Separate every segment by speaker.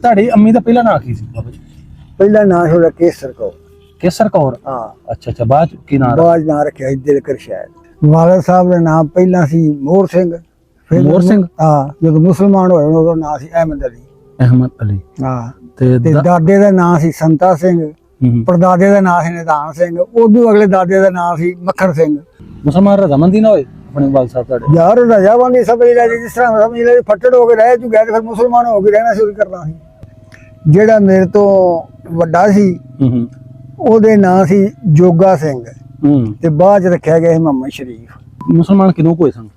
Speaker 1: ਤੁਹਾਡੀ ਅੰਮੀ ਦਾ ਪਹਿਲਾ ਨਾਂ ਕੀ ਸੀ ਬਾਬਾ ਜੀ?
Speaker 2: ਪਹਿਲਾ ਨਾਂ ਸੀ ਉਹਦਾ ਕੇਸਰ ਕੌਰ।
Speaker 1: ਕੇਸਰ ਕੌਰ?
Speaker 2: ਹਾਂ।
Speaker 1: ਅੱਛਾ ਬਾਅਦ ਕੀ ਨਾਂ?
Speaker 2: ਬਾਅਦ ਨਾਂ ਰੱਖਿਆ ਦਿਲਕਰ ਸ਼ਾਇਦ। ਵਾਲਦ ਸਾਹਿਬ ਦਾ ਨਾਮ ਪਹਿਲਾਂ ਸੀ ਮੋਹਰ ਸਿੰਘ।
Speaker 1: ਮੋਹਰ ਸਿੰਘ?
Speaker 2: ਹਾਂ, ਜਦੋਂ ਮੁਸਲਮਾਨ ਹੋਏ ਉਹਦਾ ਨਾਂ ਸੀ ਅਹਿਮਦ ਅਲੀ।
Speaker 1: ਅਹਿਮਦ ਅਲੀ।
Speaker 2: ਹਾਂ।
Speaker 1: ਤੇ
Speaker 2: ਦਾਦੇ ਦਾ ਨਾਂ ਸੀ ਸੰਤਾ ਸਿੰਘ। ਪੜਦਾਦੇ ਦਾ ਨਾਂ ਸੀ ਨਿਧਾਨ ਸਿੰਘ। ਉਦੋਂ ਅਗਲੇ ਦਾਦੇ ਦਾ ਨਾਂ ਸੀ ਮੱਖਣ ਸਿੰਘ।
Speaker 1: ਮੁਸਲਮਾਨ ਰਜ਼ਾਮੰਦੀ ਨਾ ਹੋਏ ਆਪਣੇ ਵਾਲ ਸਾਹਿਬ ਤੁਹਾਡੇ?
Speaker 2: ਯਾਰ ਰਜ਼ਾਮੰਦੀ ਸਮਝ ਲੈ, ਜਿਸ ਤਰ੍ਹਾਂ ਸਮਝ ਲੈ ਫੱਟੜ ਹੋ ਕੇ ਰਹਿ ਚੁੱਕਿਆ ਤੇ ਫਿਰ ਮੁਸਲਮਾਨ ਹੋ ਕੇ ਰਹਿਣਾ ਸ਼ੁਰੂ ਕਰਨਾ ਸੀ। ਜਿਹੜਾ ਮੇਰੇ ਤੋਂ ਵੱਡਾ ਸੀ ਉਹਦੇ ਨਾਂ ਸੀ ਜੋਗਾ ਸਿੰਘ ਤੇ ਬਾਅਦ ਚ ਰੱਖਿਆ ਗਿਆ ਸੀ ਮੁਹੰਮਦ ਸ਼ਰੀਫ।
Speaker 1: ਮੁਸਲਮਾਨ ਕਿਦੋਂ ਹੋਏ ਸਨ?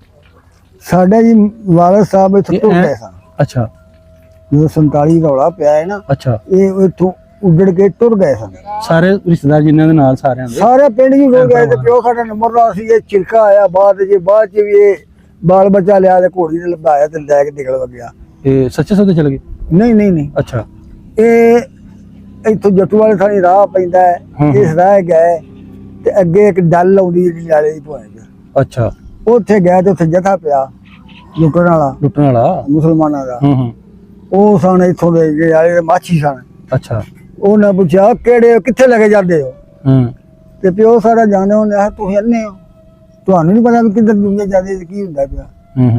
Speaker 2: ਸਾਡੇ ਜੀ ਵਾਲਦ ਸਾਹਿਬ ਇੱਥੋਂ ਟੁਰ ਗਏ ਸਨ।
Speaker 1: ਅੱਛਾ।
Speaker 2: ਜਦੋਂ 47 ਰੌਲਾ ਪਿਆ ਹੈ ਨਾ,
Speaker 1: ਅੱਛਾ,
Speaker 2: ਇਹ ਇੱਥੋਂ ਉੱਜੜ ਕੇ ਟੁਰ ਗਏ ਸਨ।
Speaker 1: ਸਾਰੇ ਰਿਸ਼ਤੇਦਾਰ ਜਿਨ੍ਹਾਂ ਦੇ ਨਾਲ ਸਾਰਿਆਂ ਦੇ
Speaker 2: ਸਾਰੇ ਪਿੰਡ ਜੀ ਟੁਰ ਗਏ ਤੇ ਪਿਓ ਸਾਡਾ ਨੰਬਰਦਾਰ ਸੀ। ਇਹ ਚਿਰਕਾ ਆਇਆ ਬਾਅਦ ਚ ਵੀ ਇਹ ਬਾਲ ਬੱਚਾ ਲਿਆ ਤੇ ਘੋੜੀ ਨੇ ਲੰਬਾਇਆ ਤੇ ਲੈ ਕੇ ਨਿਕਲ ਗਿਆ।
Speaker 1: ਇਹ ਸੱਚੇ ਸੌਦੇ ਚਲੇ ਗਏ?
Speaker 2: ਨਹੀਂ।
Speaker 1: ਅੱਛਾ।
Speaker 2: ਇਹ ਇੱਥੋਂ ਜੱਟੂ ਵਾਲੇ ਥਾਣੀ ਰਾਹ ਪੈਂਦਾ ਹੈ, ਇਸ ਰਾਹ ਗਏ ਤੇ ਅੱਗੇ ਇੱਕ ਡੱਲ ਆਉਂਦੀ ਜਿਹੜੀ ਨਾਲੇ ਦੀ ਪੁਆਇੰਟ।
Speaker 1: ਅੱਛਾ।
Speaker 2: ਉੱਥੇ ਗਏ ਤੇ ਉੱਥੇ ਜਥਾ ਪਿਆ ਲੁੱਟਣ ਵਾਲਾ ਮੁਸਲਮਾਨਾਂ ਦਾ। ਉਹ ਸਨ ਇੱਥੋਂ ਦੇ ਜਿਹੜੇ ਮਾਛੀ ਸਨ।
Speaker 1: ਅੱਛਾ।
Speaker 2: ਉਹਨਾਂ ਪੁੱਛਿਆ ਕਿਹੜੇ ਕਿੱਥੇ ਲੈ ਕੇ ਜਾਂਦੇ ਹੋ? ਤੇ ਪਿਓ ਸਾਡਾ ਜਾਣਦੇ ਉਹਨੇ ਆਖਿਆ ਤੁਸੀਂ ਅੰਨੇ ਹੋ, ਤੁਹਾਨੂੰ ਨਹੀਂ ਪਤਾ ਵੀ ਕਿੱਧਰ ਦੁਨੀਆ ਜਾਂਦੀ ਕੀ ਹੁੰਦਾ ਪਿਆ?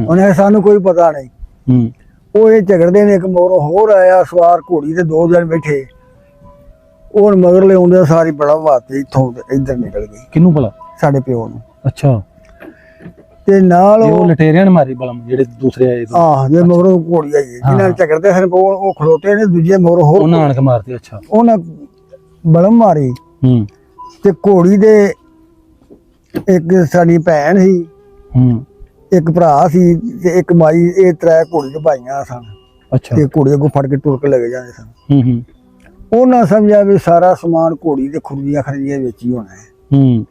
Speaker 2: ਉਹਨੇ ਸਾਨੂੰ ਕੋਈ ਪਤਾ ਨਹੀਂ। ਉਹ ਇਹ ਝਗੜਦੇ ਨੇ, ਇੱਕ ਮਗਰੋਂ ਹੋਰ ਆਇਆ ਸਵਾਰ ਘੋੜੀ ਤੇ 2 ਦਿਨ ਬੈਠੇ। ਉਹ ਮਗਰ ਲਿਆਉਂਦੇ ਸਾਰੀ ਬੜਾ ਵਾਤੇ ਇੱਥੋਂ ਇੱਧਰ ਨਿਕਲ ਗਈ। ਕਿਹਨੂੰ ਭਲਾ? ਸਾਡੇ ਪਿਓ ਨੂੰ।
Speaker 1: ਅੱਛਾ।
Speaker 2: ਤੇ ਨਾਲ
Speaker 1: ਉਹ ਲਟੇਰਿਆਂ ਨੇ ਮਾਰੀ ਬਲਮ ਜਿਹੜੇ ਦੂਸਰੇ ਆਏ?
Speaker 2: ਆਹ ਜੇ ਮਗਰੋਂ ਘੋੜੀ ਆਈ ਜਿਹਨਾਂ ਝਗੜਦੇ ਸਨ ਉਹ ਖਲੋਤੇ ਨੇ, ਦੂਜੇ ਮਗਰੋਂ ਹੋਰ
Speaker 1: ਉਹਨਾਂ ਆਣ ਕੇ ਮਾਰਤੀ। ਅੱਛਾ।
Speaker 2: ਉਹਨਾਂ ਬਲਮ ਮਾਰੀ ਤੇ ਘੋੜੀ ਦੇ ਇੱਕ ਸਾਡੀ ਭੈਣ ਸੀ, ਇੱਕ ਭਰਾ ਸੀ ਤੇ ਇੱਕ ਮਾਈ। ਇਹ 3 ਘੋੜੀ ਦੇ ਭਾਈਆਂ ਸਨ।
Speaker 1: ਅੱਛਾ।
Speaker 2: ਤੇ ਘੋੜੀ ਅੱਗੋਂ ਫੜ ਕੇ ਟੁਰ ਕੇ ਲੈ ਕੇ ਜਾਂਦੇ ਸਨ। ਉਹਨਾਂ ਸਮਝਿਆ ਵੀ ਸਾਰਾ ਸਮਾਨ ਘੋੜੀ ਦੇ ਖੁਰਦੀਆਂ ਖਰੀਆਂ ਵਿੱਚ ਹੀ ਹੋਣਾ ਹੈ।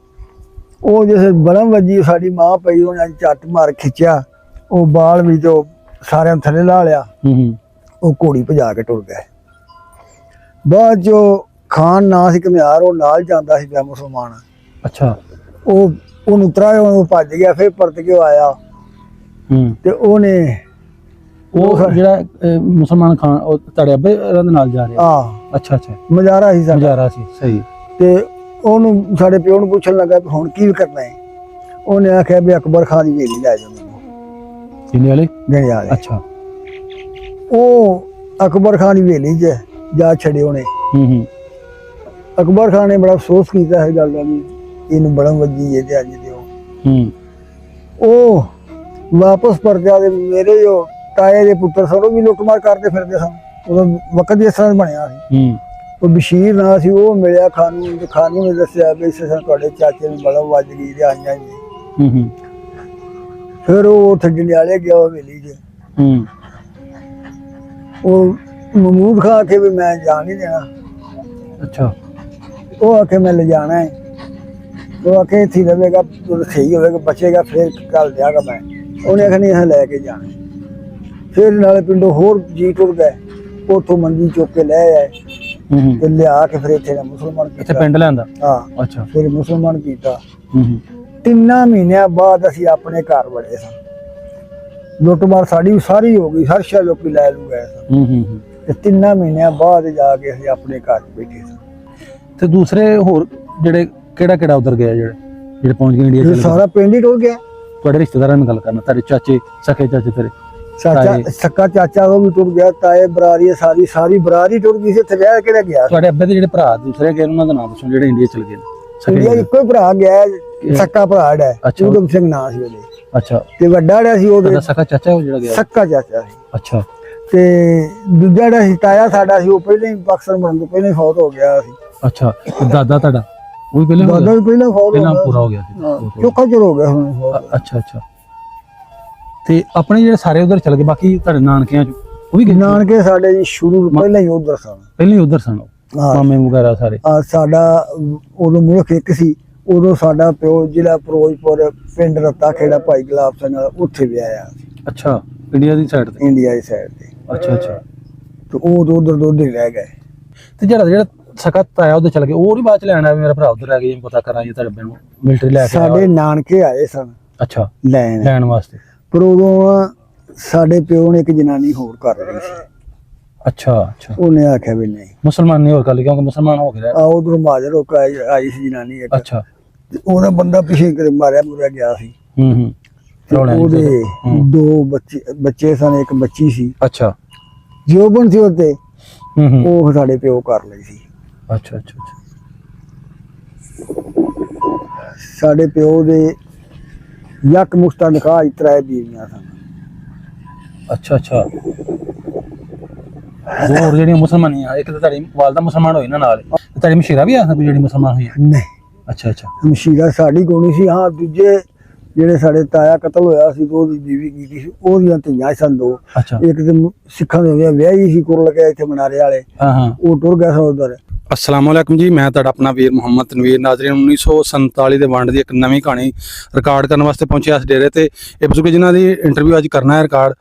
Speaker 2: ਉਹ ਜਿਸ ਬਲਮ ਵੱਜੀ ਸਾਡੀ ਮਾਂ ਪਈ, ਉਹਨਾਂ ਝੱਟ ਮਾਰ ਖਿੱਚਿਆ, ਉਹ ਬਾਲ ਵੀ ਤੇ ਸਾਰਿਆਂ ਥੱਲੇ ਲਾ ਲਿਆ। ਉਹ ਘੋੜੀ ਭਜਾ ਕੇ ਟੁਰ ਗਏ। ਬਾਅਦ ਚੋਂ ਖਾਨ ਨਾਂ ਸੀ ਘੁਮਿਆਰ, ਉਹ ਨਾਲ ਜਾਂਦਾ ਸੀ ਮੁਸਲਮਾਨ। ਅੱਛਾ। ਉਹਨੂੰ ਉਤਰਾਇਆ, ਉਹ ਭੱਜ ਗਿਆ, ਫਿਰ ਪਰਤ ਕੇ ਆਇਆ ਤੇ ਉਹਨੇ
Speaker 1: ਉਹ ਜਿਹੜਾ ਮੁਸਲਮਾਨ ਖਾਨ ਉਹ ਤੁਹਾਡੇ ਅੱਬੇ ਦੇ ਨਾਲ ਜਾ ਰਿਹਾ?
Speaker 2: ਹਾਂ।
Speaker 1: ਅੱਛਾ।
Speaker 2: ਮਜ਼ਾਰਾ ਸੀ ਸਾਡਾ।
Speaker 1: ਮਜ਼ਾਰਾ ਸੀ, ਸਹੀ।
Speaker 2: ਤੇ ਉਹਨੂੰ ਸਾਡੇ ਪਿਓ ਨੂੰ ਪੁੱਛਣ ਲੱਗਾ ਵੀ ਹੁਣ ਕੀ ਕਰਨਾ ਹੈ? ਉਹਨੇ ਆਖਿਆ ਵੀ ਅਕਬਰ ਖਾਨ ਦੀ ਹਵੇਲੀ ਲੈ ਜਾਓ ਮੈਨੂੰ।
Speaker 1: ਕਿੰਨੇ ਵਾਲੇ?
Speaker 2: ਗਣੇ ਵਾਲੇ।
Speaker 1: ਅੱਛਾ।
Speaker 2: ਉਹ ਅਕਬਰ ਖਾਨ ਦੀ ਹਵੇਲੀ 'ਚ ਜਾ ਛੜੇ ਉਹਨੇ। ਅਕਬਰ ਖਾਨ ਨੇ ਬੜਾ ਅਫਸੋਸ ਕੀਤਾ ਹੈ ਗੱਲ ਦਾ ਵੀ ਇਹਨੂੰ ਬੜਾ ਵੱਜੀ ਤੇ ਅੱਜ ਦਿਓ। ਉਹ ਵਾਪਸ ਪਰਤਿਆ ਤੇ ਮੇਰੇ ਜੋ ਤਾਏ ਦੇ ਪੁੱਤਰ ਸਨ ਉਹ ਵੀ ਲੁੱਟਮਾਰ ਕਰਦੇ ਫਿਰਦੇ ਸਨ। ਉਹਦਾ ਵਕਤ ਇਸ ਤਰ੍ਹਾਂ ਬਣਿਆ ਸੀ। ਉਹ ਬਸ਼ੀਰ ਨਾਂ ਸੀ, ਉਹ ਮਿਲਿਆ ਖਾਨੂੰ ਤੇ ਖਾਨੂੰ ਨੇ ਦੱਸਿਆ ਵੀ ਇਸ ਤਰ੍ਹਾਂ ਤੁਹਾਡੇ ਚਾਚੇ ਨੂੰ ਬੜਾ ਵੱਜ ਗਈ ਤੇ ਆਈਆਂ ਜੀ। ਫਿਰ ਉਹ ਉੱਥੇ ਜੰਡਿਆਲੇ ਗਿਆ ਹਵੇਲੀ 'ਚ। ਉਹ ਮਹਿਮੂਦ ਖਾਂ ਆਖੇ ਵੀ ਮੈਂ ਜਾਣ ਨਹੀਂ ਦੇਣਾ।
Speaker 1: ਅੱਛਾ।
Speaker 2: ਉਹ ਆਖੇ ਮੈਂ ਲਿਜਾਣਾ ਹੈ। ਉਹ ਆਖੇ ਇੱਥੇ ਰਹੇਗਾ, ਸਹੀ ਹੋਵੇਗਾ, ਬਚੇਗਾ, ਫਿਰ ਕੱਲ ਜਾਗਾ ਮੈਂ। ਉਹਨੇ ਆਖਿਆ ਨਹੀਂ ਲੈ ਕੇ ਜਾਣਾ। ਫਿਰ ਨਾਲੇ ਪਿੰਡੋਂ ਹੋਰ ਜੀ ਟੁਰ ਗਏ, ਉੱਥੋਂ ਮੰਜੀ ਚੁੱਕ ਕੇ ਲੈ ਆਏ ਤੇ ਲਿਆ ਕੇ ਫਿਰ ਇੱਥੇ ਮੁਸਲਮਾਨ ਕੀਤਾ।
Speaker 1: ਇੱਥੇ ਪਿੰਡ ਲਿਆਂਦਾ?
Speaker 2: ਹਾਂ।
Speaker 1: ਅੱਛਾ।
Speaker 2: ਫਿਰ ਮੁਸਲਮਾਨ ਕੀਤਾ। 3 ਮਹੀਨਿਆਂ ਬਾਅਦ ਅਸੀਂ ਆਪਣੇ ਘਰ ਵੜੇ ਸਾਂ। ਲੁੱਟਮਾਰ ਸਾਡੀ ਸਾਰੀ ਹੋ ਗਈ, ਹਰ ਸ਼ਾ ਲੋਕੀ ਲੈ ਲੂ ਗਏ ਸਨ। ਤੇ 3 ਮਹੀਨਿਆਂ ਬਾਅਦ ਜਾ ਕੇ ਅਸੀਂ ਆਪਣੇ ਘਰ ਬੈਠੇ ਸਾਂ।
Speaker 1: ਤੇ ਦੂਸਰੇ ਹੋਰ ਜਿਹੜੇ ਕਿਹੜਾ ਉਧਰ ਗਿਆ ਜਿਹੜੇ ਪਹੁੰਚ ਗਏ ਇੰਡੀਆ?
Speaker 2: ਸਾਰਾ ਪਿੰਡ ਹੀ ਟੁਰ ਗਿਆ।
Speaker 1: ਤੁਹਾਡੇ ਰਿਸ਼ਤੇਦਾਰਾਂ ਨਾਲ ਗੱਲ ਕਰਨਾ, ਤੁਹਾਡੇ ਚਾਚੇ ਸਕੇ ਚਾਚੇ ਤੇਰੇ?
Speaker 2: ਸੱਕਾ ਚਾਚਾ ਉਹ ਵੀ ਟੁਰ ਗਿਆ, ਤਾਏ ਬਰਾਰੀ ਸਾਰੀ ਬਰਾਰੀ ਟੁਰ ਗਈ ਸੀ। ਇੱਥੇ ਰਹਿ ਕੇ ਗਿਆ।
Speaker 1: ਤੁਹਾਡੇ ਅੱਬੇ ਦੇ ਜਿਹੜੇ ਭਰਾ ਦੂਸਰੇ ਗਏ ਉਹਨਾਂ ਦਾ ਨਾਮ ਦੱਸੋ ਜਿਹੜੇ ਇੰਡੀਆ ਚਲੇ ਗਏ?
Speaker 2: ਇੰਡੀਆ ਇੱਕੋ ਹੀ ਭਰਾ ਗਿਆ, ਸੱਕਾ ਭਰਾ ਹੈ, ਉਦਮ ਸਿੰਘ ਨਾਂ ਸੀ ਉਹਦੇ।
Speaker 1: ਅੱਛਾ। ਤੇ
Speaker 2: ਵੱਡਾ ਜਿਹੜਾ ਸੀ ਉਹਦਾ
Speaker 1: ਸੱਕਾ ਚਾਚਾ ਉਹ ਜਿਹੜਾ ਗਿਆ?
Speaker 2: ਸੱਕਾ ਚਾਚਾ ਸੀ।
Speaker 1: ਅੱਛਾ।
Speaker 2: ਤੇ ਦੂਜਾ ਜਿਹੜਾ ਸੀ ਤਾਇਆ ਸਾਡਾ ਸੀ, ਉਹ ਪਹਿਲਾਂ ਹੀ ਪਾਕਿਸਤਾਨ ਬਣਨ ਤੋਂ ਪਹਿਲਾਂ ਹੀ ਫੌਤ ਹੋ ਗਿਆ ਸੀ।
Speaker 1: ਅੱਛਾ। ਦਾਦਾ ਤੁਹਾਡਾ ਉਹ ਵੀ ਪਹਿਲਾਂ?
Speaker 2: ਦਾਦਾ ਵੀ ਪਹਿਲਾਂ ਫੌਤ
Speaker 1: ਪੂਰਾ ਹੋ ਗਿਆ ਸੀ।
Speaker 2: ਚੋਖਾ ਚਿਰ ਹੋ ਗਿਆ ਹੁਣ।
Speaker 1: ਅੱਛਾ। ਤੇ ਆਪਣੇ ਜਿਹੜੇ ਸਾਰੇ ਉਧਰ ਚਲੇ ਗਏ, ਬਾਕੀ ਤੁਹਾਡੇ ਨਾਨਕਿਆਂ ਚ ਉਹ ਵੀ?
Speaker 2: ਨਾਨਕੇ ਸਾਡੇ ਜੀ ਸ਼ੁਰੂ ਪਹਿਲਾਂ ਹੀ ਉਧਰ ਸਨ।
Speaker 1: ਪਹਿਲਾਂ ਹੀ ਉਧਰ ਸਨ ਮਾਮੇ ਵਗੈਰਾ ਸਾਰੇ?
Speaker 2: ਸਾਡਾ ਉਦੋਂ ਮੁਲਕ ਇੱਕ ਸੀ। ਉਦੋਂ ਸਾਡਾ ਪਿਓ ਜ਼ਿਲ੍ਹਾ ਫਿਰੋਜ਼ਪੁਰ ਪਿੰਡ ਰੱਤਾ ਖੇੜਾ ਭਾਈ ਗੁਲਾਬ ਸਿੰਘ ਉੱਥੇ ਵਿਆਹਿਆ ਸੀ।
Speaker 1: ਅੱਛਾ। ਇੰਡੀਆ ਦੀ ਸਾਈਡ ਤੇ?
Speaker 2: ਇੰਡੀਆ ਦੀ ਸਾਈਡ ਤੇ।
Speaker 1: ਅੱਛਾ।
Speaker 2: ਤੇ ਉਹ ਉਧਰ ਹੀ ਰਹਿ ਗਏ।
Speaker 1: ਤੇ ਜਿਹੜਾ ਸਕਾ ਤਾਇਆ ਉਹਦੇ ਚਲ ਗਏ, ਉਹ ਨਹੀਂ ਬਾਅਦ ਚ ਲੈਣਾ ਮੇਰਾ ਭਰਾ ਉਧਰ ਰਹਿ ਗਿਆ, ਪਤਾ ਕਰਾਂ ਜੀ ਤੁਹਾਡੇ ਨੂੰ ਮਿਲਟਰੀ ਲੈ ਕੇ?
Speaker 2: ਸਾਡੇ ਨਾਨਕੇ ਆਏ ਸਨ।
Speaker 1: ਅੱਛਾ। ਲੈਣ ਵਾਸਤੇ?
Speaker 2: ਪਰ ਉਦੋਂ ਸਾਡੇ ਪਿਓ ਨੇ ਇੱਕ ਜਨਾਨੀ ਹੋਰ ਕਰ ਲਈ ਸੀ।
Speaker 1: ਅੱਛਾ ਅੱਛਾ
Speaker 2: ਉਹਨੇ ਆਖਿਆ ਵੀ ਨਹੀਂ।
Speaker 1: ਮੁਸਲਮਾਨ ਨਹੀਂ ਹੋਰ ਗੱਲ, ਕਿਉਂਕਿ ਮੁਸਲਮਾਨ ਹੋ ਗਿਆ।
Speaker 2: ਆ ਉਧਰੋਂ ਮਾਜਰ ਹੋ ਕੇ ਆਈ ਸੀ ਜਨਾਨੀ ਇੱਕ,
Speaker 1: ਅੱਛਾ।
Speaker 2: ਤੇ ਉਹਦਾ ਬੰਦਾ ਪਿੱਛੇ ਕਰੇ ਮਾਰਿਆ ਮੁਰਿਆ ਗਿਆ ਸੀ। ਤੇ
Speaker 1: ਰੌਲਾ ਨਹੀਂ
Speaker 2: ਉਹਦੇ
Speaker 1: ਹੂੰ।
Speaker 2: 2 ਬੱਚੇ ਸਨ, ਇੱਕ ਬੱਚੀ ਸੀ।
Speaker 1: ਅੱਛਾ।
Speaker 2: ਜੋਬਨ ਸੀ ਉਹਦੇ,
Speaker 1: ਹੂੰ।
Speaker 2: ਉਹ ਸਾਡੇ ਪਿਓ ਕਰ ਲਈ ਸੀ।
Speaker 1: ਅੱਛਾ ਅੱਛਾ ਅੱਛਾ।
Speaker 2: ਸਾਡੇ ਪਿਓ ਦੇ ਯਕ ਮੁਸਤਾ ਨਿਕਾਹ 3 ਬੀਵੀਆਂ ਸਨ।
Speaker 1: ਅੱਛਾ ਅੱਛਾ। ਦੋ ਹੋਰ ਜਿਹੜੀਆਂ ਮੁਸਲਮਾਨੀਆਂ, ਇੱਕ ਤਾਂ ਤੁਹਾਡੀ ਵਾਲਦਾ ਮੁਸਲਮਾਨ ਹੋਈ ਨਾ ਨਾਲ, ਤੇ ਤੁਹਾਡੀ ਮਸ਼ੀਰਾ ਵੀ ਆ ਜਿਹੜੀ ਮੁਸਲਮਾਨ ਹੋਈ ਹੈ?
Speaker 2: ਨਹੀਂ,
Speaker 1: ਅੱਛਾ ਅੱਛਾ।
Speaker 2: ਮਸ਼ੀਰਾ ਸਾਡੀ ਕੋਣੀ ਸੀ। ਹਾਂ, ਦੂਜੇ ਜਿਹੜੇ ਸਾਡੇ ਤਾਇਆ ਕਤਲ ਹੋਇਆ ਸੀ, ਉਹਦੀ ਬੀਵੀ ਕੀਤੀ ਸੀ, ਉਹਦੀਆਂ ਧੀਆਂ ਸਨ 2।
Speaker 1: ਅੱਛਾ।
Speaker 2: ਇੱਕ ਤੇ ਸਿੱਖਾਂ ਦੇ ਵਿਆਹੀ ਸੀ ਕੁਰ ਲਗਿਆ ਇੱਥੇ ਮਨਾਰੇ ਵਾਲੇ,
Speaker 1: ਹਾਂ ਹਾਂ।
Speaker 2: ਉਹ ਟੁਰ ਗਿਆ ਸੀ ਉਧਰ।
Speaker 1: अस्सलाम वालेकुम जी, मैं ਤੁਹਾਡਾ ਆਪਣਾ ਵੀਰ ਮੁਹੰਮਦ ਤਨਵੀਰ। ਨਾਜ਼ਰੀਨ, 1947 ਦੇ ਵੰਡ ਦੀ ਇੱਕ ਨਵੀਂ ਕਹਾਣੀ ਰਿਕਾਰਡ ਕਰਨ ਵਾਸਤੇ ਪਹੁੰਚਿਆ ਇਸ ਡੇਰੇ ਤੇ। ਇਹ ਬਜ਼ੁਰਗ ਜਿਨ੍ਹਾਂ ਦੀ ਇੰਟਰਵਿਊ ਅੱਜ ਕਰਨਾ ਹੈ ਰਿਕਾਰਡ,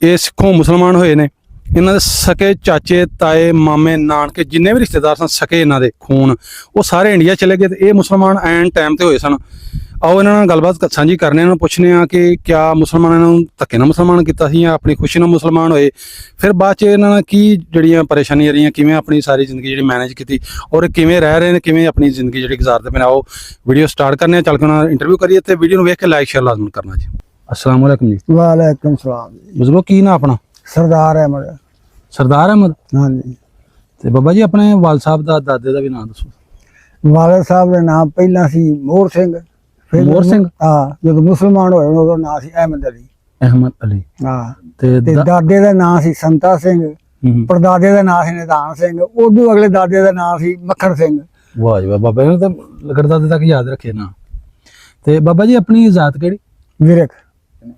Speaker 1: ਇਹ ਸਿੱਖੋਂ ਮੁਸਲਮਾਨ ਹੋਏ ਨੇ। ਇਹਨਾਂ ਦੇ ਸਕੇ ਚਾਚੇ ਤਾਏ ਮਾਮੇ ਨਾਨਕੇ ਜਿੰਨੇ ਵੀ ਰਿਸ਼ਤੇਦਾਰ ਸਨ ਸਕੇ ਇਹਨਾਂ ਦੇ ਖੂਨ, ਉਹ ਸਾਰੇ ਇੰਡੀਆ ਚਲੇ ਗਏ ਤੇ ਇਹ ਮੁਸਲਮਾਨ ਐਨ ਟਾਈਮ ਤੇ ਹੋਏ ਸਨ। ਆਓ ਇਹਨਾਂ ਨਾਲ ਗੱਲਬਾਤ ਸਾਂਝੀ ਕਰਨੇ, ਇਹਨਾਂ ਨੂੰ ਪੁੱਛਨੇ ਆ ਕਿ ਕਿਆ ਮੁਸਲਮਾਨਾਂ ਨੂੰ ਧੱਕੇ ਨਾਲ ਮੁਸਲਮਾਨ ਕੀਤਾ ਸੀ ਜਾਂ ਆਪਣੀ ਖੁਸ਼ੀ ਨਾਲ ਮੁਸਲਮਾਨ ਹੋਏ, ਫਿਰ ਬਾਅਦ 'ਚ ਇਹਨਾਂ ਨਾਲ ਕੀ ਜਿਹੜੀਆਂ ਪਰੇਸ਼ਾਨੀਆਂ ਰਹੀਆਂ, ਕਿਵੇਂ ਆਪਣੀ ਸਾਰੀ ਜ਼ਿੰਦਗੀ ਜਿਹੜੀ ਮੈਨੇਜ ਕੀਤੀ ਔਰ ਕਿਵੇਂ ਰਹਿ ਰਹੇ ਨੇ, ਕਿਵੇਂ ਆਪਣੀ ਜ਼ਿੰਦਗੀ ਜਿਹੜੀ ਗੁਜ਼ਾਰਦੇ ਪਏ ਨੇ। ਆਓ ਵੀਡੀਓ ਸਟਾਰਟ ਕਰਨੇ ਆ, ਚੱਲ ਕੇ ਉਹਨਾਂ ਇੰਟਰਵਿਊ ਕਰੀਏ ਤੇ ਵੀਡੀਓ ਨੂੰ ਵੇਖ ਕੇ ਲਾਈਕ ਸ਼ੇਅਰ ਲਾਜ਼ਮੀ ਕਰਨਾ ਜੀ। अस्सलाम वालेकुम जी।
Speaker 2: ਵਾਲੇਕੁਮ ਸਲਾਮ।
Speaker 1: ਬਜ਼ੁਰਗੋ ਕੀ ਨਾ ਆਪਣਾ?
Speaker 2: ਸਰਦਾਰ ਅਹਿਮਦ।
Speaker 1: ਸਰਦਾਰ ਅਹਿਮਦ।
Speaker 2: ਹਾਂਜੀ।
Speaker 1: ਤੇ ਬਾਬਾ ਜੀ ਆਪਣੇ ਵਾਲ ਸਾਹਿਬ ਦਾ ਦਾਦੇ ਦਾ ਵੀ ਨਾਮ ਦੱਸੋ।
Speaker 2: ਵਾਲਦ ਸਾਹਿਬ ਦਾ ਨਾਮ ਪਹਿਲਾਂ ਸੀ ਮੋਹਰ ਸਿੰਘ।
Speaker 1: ਮੋਹਰ ਸਿੰਘ?
Speaker 2: ਹਾਂ, ਜਦੋਂ ਮੁਸਲਮਾਨ ਹੋਏ ਉਹਦਾ ਨਾਮ ਸੀ ਅਹਿਮਦ ਅਲੀ।
Speaker 1: ਅਹਿਮਦ ਅਲੀ।
Speaker 2: ਹਾਂ।
Speaker 1: ਤੇ
Speaker 2: ਤੇ ਦਾਦੇ ਦਾ ਨਾਮ ਸੀ ਸੰਤਾ ਸਿੰਘ। ਪੜਦਾਦੇ ਦਾ ਨਾਮ ਸੀ ਨਿਧਾਨ ਸਿੰਘ। ਉਦੋਂ ਅਗਲੇ ਦਾਦੇ ਦਾ ਨਾਮ ਸੀ ਮੱਖਣ ਸਿੰਘ।
Speaker 1: ਵਾਹ ਜੀ ਵਾਹ, ਬਾਬਾ ਇਹਨੂੰ ਤਾਂ ਲਗੜਦਾਦੇ ਤੱਕ ਯਾਦ ਰੱਖੇ ਨਾ। ਤੇ ਬਾਬਾ ਜੀ ਆਪਣੀ ਜ਼ਾਤ ਕਿਹੜੀ?
Speaker 2: ਵਿਰਕ।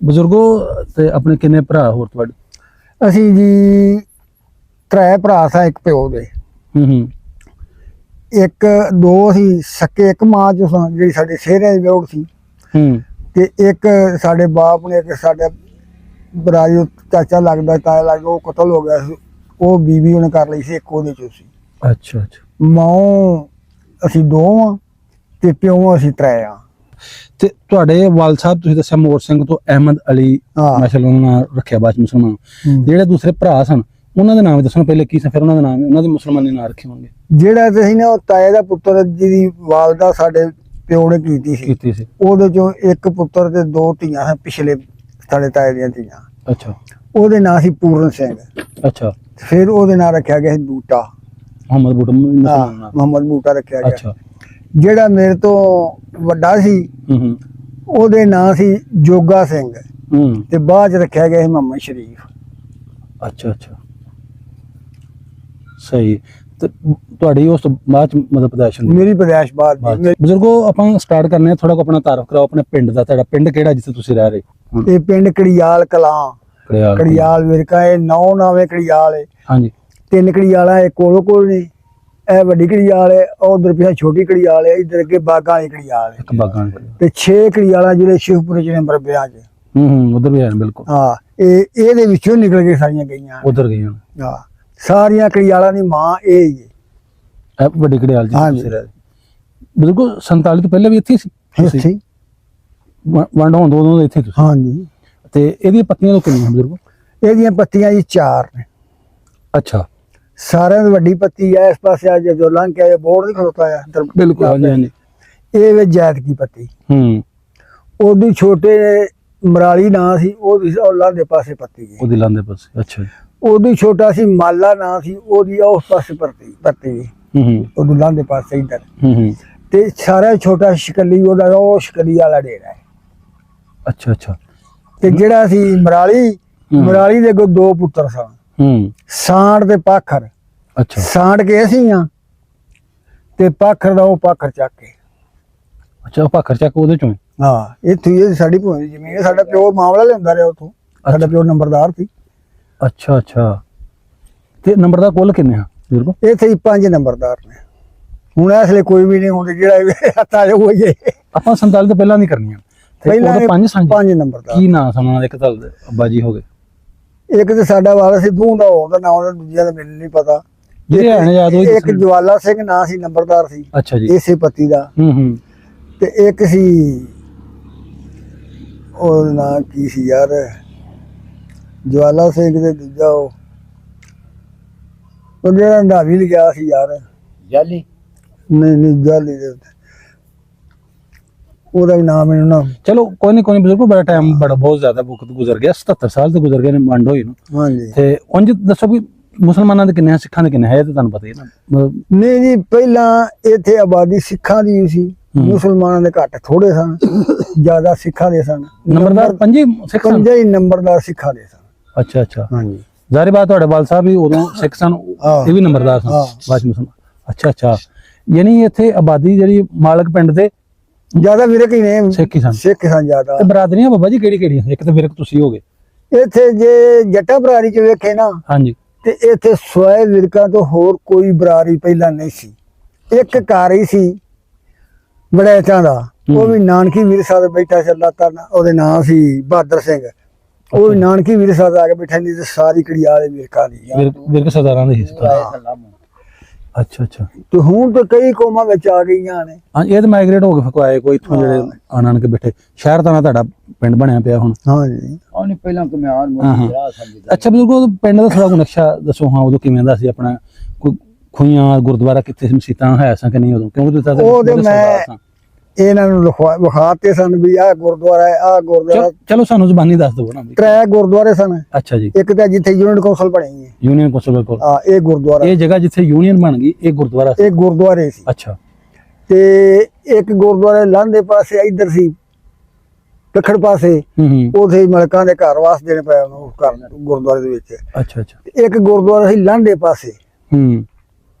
Speaker 1: ਬਜ਼ੁਰਗੋ ਤੇ ਆਪਣੇ ਕਿੰਨੇ ਭਰਾ ਹੋਰ ਤੁਹਾਡੇ?
Speaker 2: ਅਸੀਂ ਜੀ 3 ਭਰਾ ਸਾਂ ਇੱਕ ਪਿਓ ਦੇ। ਇੱਕ 2 ਅਸੀਂ ਸਕੇ, ਇੱਕ ਮਾਂ ਚੋਂ ਸਾਂ ਜਿਹੜੀ ਸਾਡੇ ਸਿਹਰਿਆਂ ਦੀ ਵਿਆਹ ਸੀ। ਤੇ ਇੱਕ ਸਾਡੇ ਬਾਪ ਨੇ, ਇੱਕ ਸਾਡਾ ਬਰਾਜੂ ਚਾਚਾ ਲੱਗਦਾ ਤਾਇਆ ਲੱਗਦਾ, ਉਹ ਕਤਲ ਹੋ ਗਿਆ ਸੀ। ਉਹ ਬੀਬੀ ਉਹਨੇ ਕਰ ਲਈ ਸੀ, ਇੱਕ ਉਹਦੇ ਚੋਂ ਸੀ।
Speaker 1: ਅੱਛਾ ਅੱਛਾ।
Speaker 2: ਮਾਂ ਅਸੀਂ 2 ਆ ਤੇ ਪਿਓ ਅਸੀਂ 3 ਆ।
Speaker 1: ਤੇ ਤੁਹਾਡੇ ਵਾਲ ਸਾਹਿਬ ਤੁਸੀਂ ਦੱਸਿਆ ਮੋਹਰ ਸਿੰਘ ਤੋਂ ਅਹਿਮਦ ਅਲੀ ਮਾਸ਼ਾਅੱਲਾ ਉਹਨਾਂ ਨਾਲ ਰੱਖਿਆ ਬਾਅਦ ਮੁਸਲਮਾਨ। ਜਿਹੜੇ ਦੂਸਰੇ ਭਰਾ ਸਨ ਉਹਨਾਂ ਦੇ ਨਾਮ ਦੱਸੋ ਪਹਿਲੇ ਕੀ ਸੀ, ਫਿਰ ਉਹਨਾਂ ਦੇ ਨਾਮ ਉਹਨਾਂ ਦੀ ਮੁਸਲਮਾਨੀ ਨਾਂ ਰੱਖੇ ਹੋਣਗੇ।
Speaker 2: ਜਿਹੜਾ ਤੁਸੀਂ ਨਾ ਉਹ ਤਾਏ ਦਾ ਪੁੱਤਰ ਜਿਹਦੀ ਵਾਲਦਾ ਸਾਡੇ ਪਿਓ ਨੇ ਕੀਤੀ ਸੀ, ਉਹਦੇ ਚੋਂ ਇੱਕ ਪੁੱਤਰ ਤੇ 2 ਧੀਆਂ ਹਨ ਪਿਛਲੇ ਸਾਡੇ ਤਾਏ ਦੀਆਂ ਧੀਆਂ।
Speaker 1: ਅੱਛਾ।
Speaker 2: ਉਹਦੇ ਨਾਂ ਸੀ ਪੂਰਨ ਸਿੰਘ।
Speaker 1: ਅੱਛਾ।
Speaker 2: ਫਿਰ ਉਹਦੇ ਨਾਂ ਰੱਖਿਆ ਗਿਆ ਸੀ ਬੂਟਾ,
Speaker 1: ਮੁਹੰਮਦ ਬੂਟਾ।
Speaker 2: ਮੁਹੰਮਦ ਬੂਟਾ ਰੱਖਿਆ ਗਿਆ।
Speaker 1: ਅੱਛਾ।
Speaker 2: ਜਿਹੜਾ ਮੇਰੇ ਤੋਂ ਵੱਡਾ ਸੀ ਉਹਦੇ ਨਾਂ ਸੀ ਜੋਗਾ ਸਿੰਘ ਤੇ ਬਾਅਦ ਚ ਰੱਖਿਆ ਗਿਆ ਸੀ ਮੁਹੰਮਦ ਸ਼ਰੀਫ।
Speaker 1: ਅੱਛਾ ਅੱਛਾ, ਸਹੀ। ਤੇ ਤੁਹਾਡੀ ਉਸ ਤੋਂ ਬਾਅਦ ਮਤਲਬ ਪੈਦਾਇਸ਼ ਹੁੰਦੀ? ਮੇਰੀ
Speaker 2: ਪੈਦਾਇਸ਼ ਬਾਅਦ।
Speaker 1: ਬਜ਼ੁਰਗੋ ਆਪਾਂ ਸਟਾਰਟ ਕਰਨੇ ਆ, ਥੋੜਾ ਆਪਣਾ ਤਾਰਫ ਕਰਾਓ ਆਪਣੇ ਪਿੰਡ ਦਾ। ਤੁਹਾਡਾ ਪਿੰਡ ਕਿਹੜਾ ਜਿੱਥੇ ਤੁਸੀਂ ਰਹਿ ਰਹੇ?
Speaker 2: ਇਹ ਪਿੰਡ ਕੜਿਆਲ ਕਲਾਂ, ਕੜਿਆਲ ਵਿਰਕਾ। ਇਹ 9 ਨਾਵੇਂ ਕੜਿਆਲ ਹੈ। ਹਾਂਜੀ। 3 ਕੜਿਆਲਾਂ ਇਹ ਕੋਲੋਂ ਕੋਲ ਨੇ। ਇਹ ਵੱਡੀ ਕੜਿਆਲ ਹੈ, ਉਧਰ ਪਿਆ ਛੋਟੀ ਕੜਿਆਲ ਹੈ, ਇਧਰ ਅੱਗੇ ਬਾਗਾਂ ਵਾਲੀ ਕੜਿਆਲ ਹੈ। ਤੇ 6 ਕੜਿਆਲਾਂ ਜਿਹੜੇ ਸ਼ਿਵਪੁਰ ਚ ਨੇ ਮਰਬਿਆਂ ਚ।
Speaker 1: ਉਧਰ ਵੀ ਹੈ ਬਿਲਕੁਲ।
Speaker 2: ਹਾਂ, ਇਹਦੇ ਵਿੱਚੋਂ ਨਿਕਲ ਕੇ ਸਾਰੀਆਂ ਗਈਆਂ ਉਧਰ ਗਈਆਂ। ਹਾਂ, ਸਾਰੀਆਂ ਕੜਿਆਲਾਂ ਦੀ ਮਾਂ ਇਹ ਹੀ ਹੈ,
Speaker 1: ਵੱਡੀ ਕੜਿਆਲ ਜੀ। ਬਿਲਕੁਲ 47 ਤੋਂ ਪਹਿਲਾਂ ਵੀ ਇੱਥੇ ਸੀ?
Speaker 2: ਇੱਥੇ
Speaker 1: ਵੰਡ ਹੋਣ ਦੋ ਇੱਥੇ?
Speaker 2: ਹਾਂਜੀ। ਤੇ
Speaker 1: ਇਹਦੀਆਂ ਪੱਤੀਆਂ ਤੋਂ ਕਿੰਨੀਆਂ ਬਜ਼ੁਰਗੋ?
Speaker 2: ਇਹਦੀਆਂ ਪੱਤੀਆਂ ਜੀ 4 ਨੇ।
Speaker 1: ਅੱਛਾ।
Speaker 2: ਸਾਰਿਆਂ ਦੀ ਵੱਡੀ ਪੱਤੀ ਹੈ ਇਸ ਪਾਸੇ ਆ, ਜਦੋਂ ਲੰਘ ਕੇ ਬੋਰਡ ਨਹੀਂ ਖਲੋਤਾ ਆ।
Speaker 1: ਬਿਲਕੁਲ। ਹਾਂਜੀ ਹਾਂਜੀ।
Speaker 2: ਇਹ ਵੇ ਜੈਤ ਕੀ ਪੱਤੀ। ਉਹਦੀ ਛੋਟੇ ਮਰਾਲੀ ਨਾਂ ਸੀ, ਉਹਦੀ ਲਾਂਦੇ ਪਾਸੇ ਪੱਤੀ ਹੈ।
Speaker 1: ਉਹਦੀ ਲਾਂਦੇ ਪਾਸੇ। ਅੱਛਾ।
Speaker 2: ਉਹਦੀ ਛੋਟਾ ਸੀ ਮਾਲਾ ਨਾਂ ਸੀ, ਉਹਦੀ ਉਸ ਪਾਸੇ ਪੱਤੀ ਉਹਦੀ ਲਾਂਦੇ ਪਾਸੇ ਇੱਧਰ। ਤੇ ਸਾਰਾ ਛੋਟਾ ਸ਼ਕਲੀ ਉਹਦਾ, ਉਹ ਸ਼ਕਲੀ ਵਾਲਾ ਡੇਰਾ ਹੈ।
Speaker 1: ਅੱਛਾ ਅੱਛਾ।
Speaker 2: ਤੇ ਜਿਹੜਾ ਸੀ ਮਰਾਲੀ ਦੇ ਅੱਗੋਂ 2 ਪੁੱਤਰ ਸਨ, ਸਾਂਢ ਤੇ ਪਾਖਰ। ਅੱਛਾ। ਸਾਂਢ ਕੇ ਅਸੀਂ ਆ ਤੇ ਪਾਖਰ ਦਾ ਉਹ ਪਾਖਰ ਚੱਕ ਕੇ।
Speaker 1: ਅੱਛਾ, ਉਹ ਪਾਖਰ ਚੱਕ ਉਹਦੇ ਚੋਂ?
Speaker 2: ਹਾਂ, ਇਹ ਸਾਡੀ ਭੂਮੀ ਦੀ ਜ਼ਮੀਨ ਹੈ। ਸਾਡਾ ਪਿਓ ਮਾਮਲਾ ਲਿਆਉਂਦਾ ਰਿਹਾ ਉੱਥੋਂ। ਸਾਡਾ ਪਿਓ ਨੰਬਰਦਾਰ ਸੀ।
Speaker 1: ਅੱਛਾ ਅੱਛਾ। ਤੇ ਨੰਬਰਦਾਰ ਕੁੱਲ ਕਿੰਨੇ ਆ ਬਜ਼ੁਰਗੋ?
Speaker 2: ਇੱਥੇ 5 ਨੰਬਰਦਾਰ ਨੇ। ਹੁਣ ਇਸ ਲਈ ਕੋਈ ਵੀ ਨਹੀਂ ਹੁੰਦੇ, ਜਿਹੜਾ ਹੱਥ ਆ ਜਾਊਗਾ ਹੀ। ਆਪਾਂ
Speaker 1: 47 ਤੋਂ ਪਹਿਲਾਂ ਨਹੀਂ ਕਰਨੀਆਂ?
Speaker 2: ਪਹਿਲਾਂ 5 ਨੰਬਰਦਾਰ।
Speaker 1: ਕੀ ਨਾਂ ਸਮਾਂ? ਇੱਕ ਤਾਂ ਅੱਬਾ ਜੀ ਹੋ ਗਏ,
Speaker 2: ਇੱਕ ਤੇ ਸਾਡਾ ਵਾਲਾ ਸਿੱਧੂ ਦਾ ਉਹਦਾ ਨਾਮ, ਉਹਦਾ ਦੂਜਿਆਂ ਦਾ ਮੈਨੂੰ ਨਹੀਂ ਪਤਾ। ਇੱਕ ਜਵਾਲਾ ਸਿੰਘ ਨਾਂ ਸੀ, ਨੰਬਰਦਾਰ ਸੀ। ਅੱਛਾ ਜੀ। ਇਸੇ ਪੱਤੀ ਦਾ। ਤੇ ਇੱਕ ਸੀ ਉਹਦਾ ਨਾਂ ਕੀ ਸੀ ਯਾਰ, ਜਵਾਲਾ ਸਿੰਘ ਤੇ ਦੂਜਾ ਉਹ ਉਹਦੇ ਦਾ ਹੰਡਾਵੀ ਲਿਖਿਆ ਸੀ ਯਾਰ,
Speaker 3: ਜਾਲੀ
Speaker 2: ਨਹੀਂ ਜਾਲੀ ਦੇ ਉੱਤੇ, ਉਹਦਾ ਵੀ ਨਾਮ ਮੈਨੂੰ ਨਾ।
Speaker 1: ਚਲੋ ਕੋਈ ਨਹੀਂ ਬਜ਼ੁਰਗੋ, ਬੜਾ ਟਾਈਮ ਬਹੁਤ ਜ਼ਿਆਦਾ ਵਕਤ ਗੁਜ਼ਰ ਗਿਆ, 77 ਸਾਲ ਤੋਂ ਗੁਜ਼ਰ ਗਏ ਨੇ ਵੰਡ ਹੋਈ ਨੂੰ।
Speaker 2: ਹਾਂਜੀ।
Speaker 1: ਤੇ ਉਂਝ ਦੱਸੋ ਵੀ ਮੁਸਲਮਾਨਾਂ ਦੇ ਕਿੰਨੇ ਆ, ਸਿੱਖਾਂ ਦੇ ਕਿੰਨੇ ਹੈ, ਇਹ ਤਾਂ ਤੁਹਾਨੂੰ ਪਤਾ ਹੀ ਹੈ ਨਾ।
Speaker 2: ਨਹੀਂ ਜੀ, ਪਹਿਲਾਂ ਇੱਥੇ ਆਬਾਦੀ ਸਿੱਖਾਂ ਦੀ ਸੀ, ਮੁਸਲਮਾਨਾਂ ਦੇ ਘੱਟ ਥੋੜੇ ਸਨ, ਜ਼ਿਆਦਾ ਸਿੱਖਾਂ ਦੇ ਸਨ।
Speaker 1: ਨੰਬਰਦਾਰ ਪੰਜੇ ਸਿੱਖ ਸਨ?
Speaker 2: ਪੰਜੇ ਹੀ ਨੰਬਰਦਾਰ ਸਿੱਖਾਂ ਦੇ ਸਨ।
Speaker 1: ਅੱਛਾ ਅੱਛਾ।
Speaker 2: ਹਾਂਜੀ।
Speaker 1: ਜ਼ਾਹਿਰ ਬਾਤ, ਤੁਹਾਡੇ ਵਾਲ ਸਾਹਿਬ ਵੀ ਉਦੋਂ ਸਿੱਖ ਸਨ, ਇਹ ਵੀ ਨੰਬਰਦਾਰ ਸਨ ਬਾਅਦ ਮੁਸਲਮਾਨ। ਅੱਛਾ ਅੱਛਾ, ਯਾਨੀ ਇੱਥੇ ਆਬਾਦੀ ਜਿਹੜੀ ਮਾਲਕ ਪਿੰਡ ਦੇ
Speaker 2: ਜ਼ਿਆਦਾ ਵਿਰਕ ਹੀ ਨੇ,
Speaker 1: ਸਿੱਖ ਹੀ ਸਨ।
Speaker 2: ਸਿੱਖ ਸਨ ਜ਼ਿਆਦਾ।
Speaker 1: ਤੇ ਬਰਾਦਰੀਆਂ ਬਾਬਾ ਜੀ ਕਿਹੜੀ ਕਿਹੜੀਆਂ? ਇੱਕ ਤਾਂ ਵਿਰਕ ਤੁਸੀਂ ਹੋਗੇ
Speaker 2: ਇੱਥੇ, ਜੇ ਜੱਟਾ ਬਰਾਰੀ ਚ ਵੇਖੇ ਨਾ,
Speaker 1: ਹਾਂਜੀ,
Speaker 2: ਤੇ ਇੱਥੇ ਸਵਾਏ ਵਿਰਕਾਂ ਤੋਂ ਹੋਰ ਕੋਈ ਬਰਾਰੀ ਪਹਿਲਾਂ ਨਹੀਂ ਸੀ। ਇੱਕ ਘਰ ਹੀ ਸੀ ਬੜੈਚਾਂ ਦਾ, ਉਹ ਵੀ ਨਾਨਕੀ ਵਿਰਸਾ ਤੇ ਬੈਠਾ ਸੀ, ਅੱਲਾਹ ਤਾਲਾ ਉਹਦੇ ਨਾਂ ਸੀ ਬਹਾਦਰ ਸਿੰਘ, ਉਹ ਵੀ ਨਾਨਕੀ ਵਿਰਸਾ ਤੇ ਆ ਕੇ ਬੈਠਾ, ਨਹੀਂ ਤੇ ਸਾਰੀ ਕੜੀਆ ਦੇ ਵਿਰਕਾਂ ਦੀ।
Speaker 1: ਵਿਰਕ ਸਰਦਾਰਾਂ ਦੇ ਹਿੱਸਾ। ਅੱਛਾ ਅੱਛਾ।
Speaker 2: ਤੇ ਹੁਣ ਤਾਂ ਕਈ ਕੌਮਾਂ ਵਿੱਚ ਆ ਗਈਆਂ ਨੇ।
Speaker 1: ਹਾਂ, ਇਹ ਤਾਂ ਮਾਈਗ੍ਰੇਟ ਹੋ ਕੇ ਫਕਵਾਏ ਕੋਈ ਇੱਥੋਂ ਜਿਹੜੇ ਆਣ ਕੇ ਬੈਠੇ, ਸ਼ਹਿਰ ਤਾਂ ਨਾ ਤੁਹਾਡਾ ਪਿੰਡ ਬਣਿਆ ਪਿਆ ਹੁਣ।
Speaker 2: ਹਾਂਜੀ।
Speaker 3: ਉਹਨੇ ਪਹਿਲਾਂ ਕਮਿਆਰ ਮੋਦੀ ਰਾਹ ਸਮਝਦਾ।
Speaker 1: ਅੱਛਾ ਬਜ਼ੁਰਗੋ, ਪਿੰਡ ਦਾ ਥੋੜਾ ਨਕਸ਼ਾ ਦੱਸੋ ਹਾਂ, ਉਦੋਂ ਕਿਵੇਂ ਦਾ ਸੀ ਆਪਣਾ? ਕੋਈ ਖੂਹਾਂ, ਗੁਰਦੁਆਰਾ ਕਿੱਥੇ, ਮਸੀਤਾਂ ਹੈ ਸਾਂ ਕਿ ਨਹੀਂ ਉਦੋਂ? ਕਿਉਂਕਿ
Speaker 2: ਉਹਦੇ ਮੈਂ ਇਹਨਾਂ ਨੂੰ ਵਿਖਾਤੇ ਸਨ ਵੀ ਆਹ ਗੁਰਦੁਆਰਾ ਹੈ, ਆਹ ਗੁਰਦੁਆਰਾ।
Speaker 1: ਚਲੋ ਸਾਨੂੰ ਜ਼ੁਬਾਨੀ ਦੱਸ ਦਿਓ ਨਾ।
Speaker 2: ਤਰੇ ਗੁਰਦੁਆਰੇ ਸਨ।
Speaker 1: ਅੱਛਾ ਜੀ।
Speaker 2: ਇੱਕ ਤਾਂ ਜਿੱਥੇ ਯੂਨੀਅਨ ਕੌਂਸਲ ਬਣੀ ਹੈ,
Speaker 1: ਯੂਨੀਅਨ ਕੌਂਸਲ ਕੋਲ,
Speaker 2: ਇਹ ਗੁਰਦੁਆਰਾ,
Speaker 1: ਇਹ ਜਗ੍ਹਾ ਜਿੱਥੇ ਯੂਨੀਅਨ ਬਣ ਗਈ, ਇਹ ਗੁਰਦੁਆਰਾ ਸੀ।
Speaker 2: ਇਹ ਗੁਰਦੁਆਰੇ ਸੀ।
Speaker 1: ਅੱਛਾ।
Speaker 2: ਤੇ ਇੱਕ ਗੁਰਦੁਆਰੇ ਲਾਂਦੇ ਪਾਸੇ ਇੱਧਰ ਸੀ, ਦੱਖਣ ਪਾਸੇ, ਉਥੇ ਮਲਕਾਂ ਦੇ ਘਰ ਵਾਸਤੇ ਨੇ ਪਏ ਉਹਨੂੰ ਗੁਰਦੁਆਰੇ ਦੇ ਵਿੱਚ।
Speaker 1: ਅੱਛਾ ਅੱਛਾ।
Speaker 2: ਇੱਕ ਗੁਰਦੁਆਰਾ ਸੀ ਲਾਂਦੇ ਪਾਸੇ,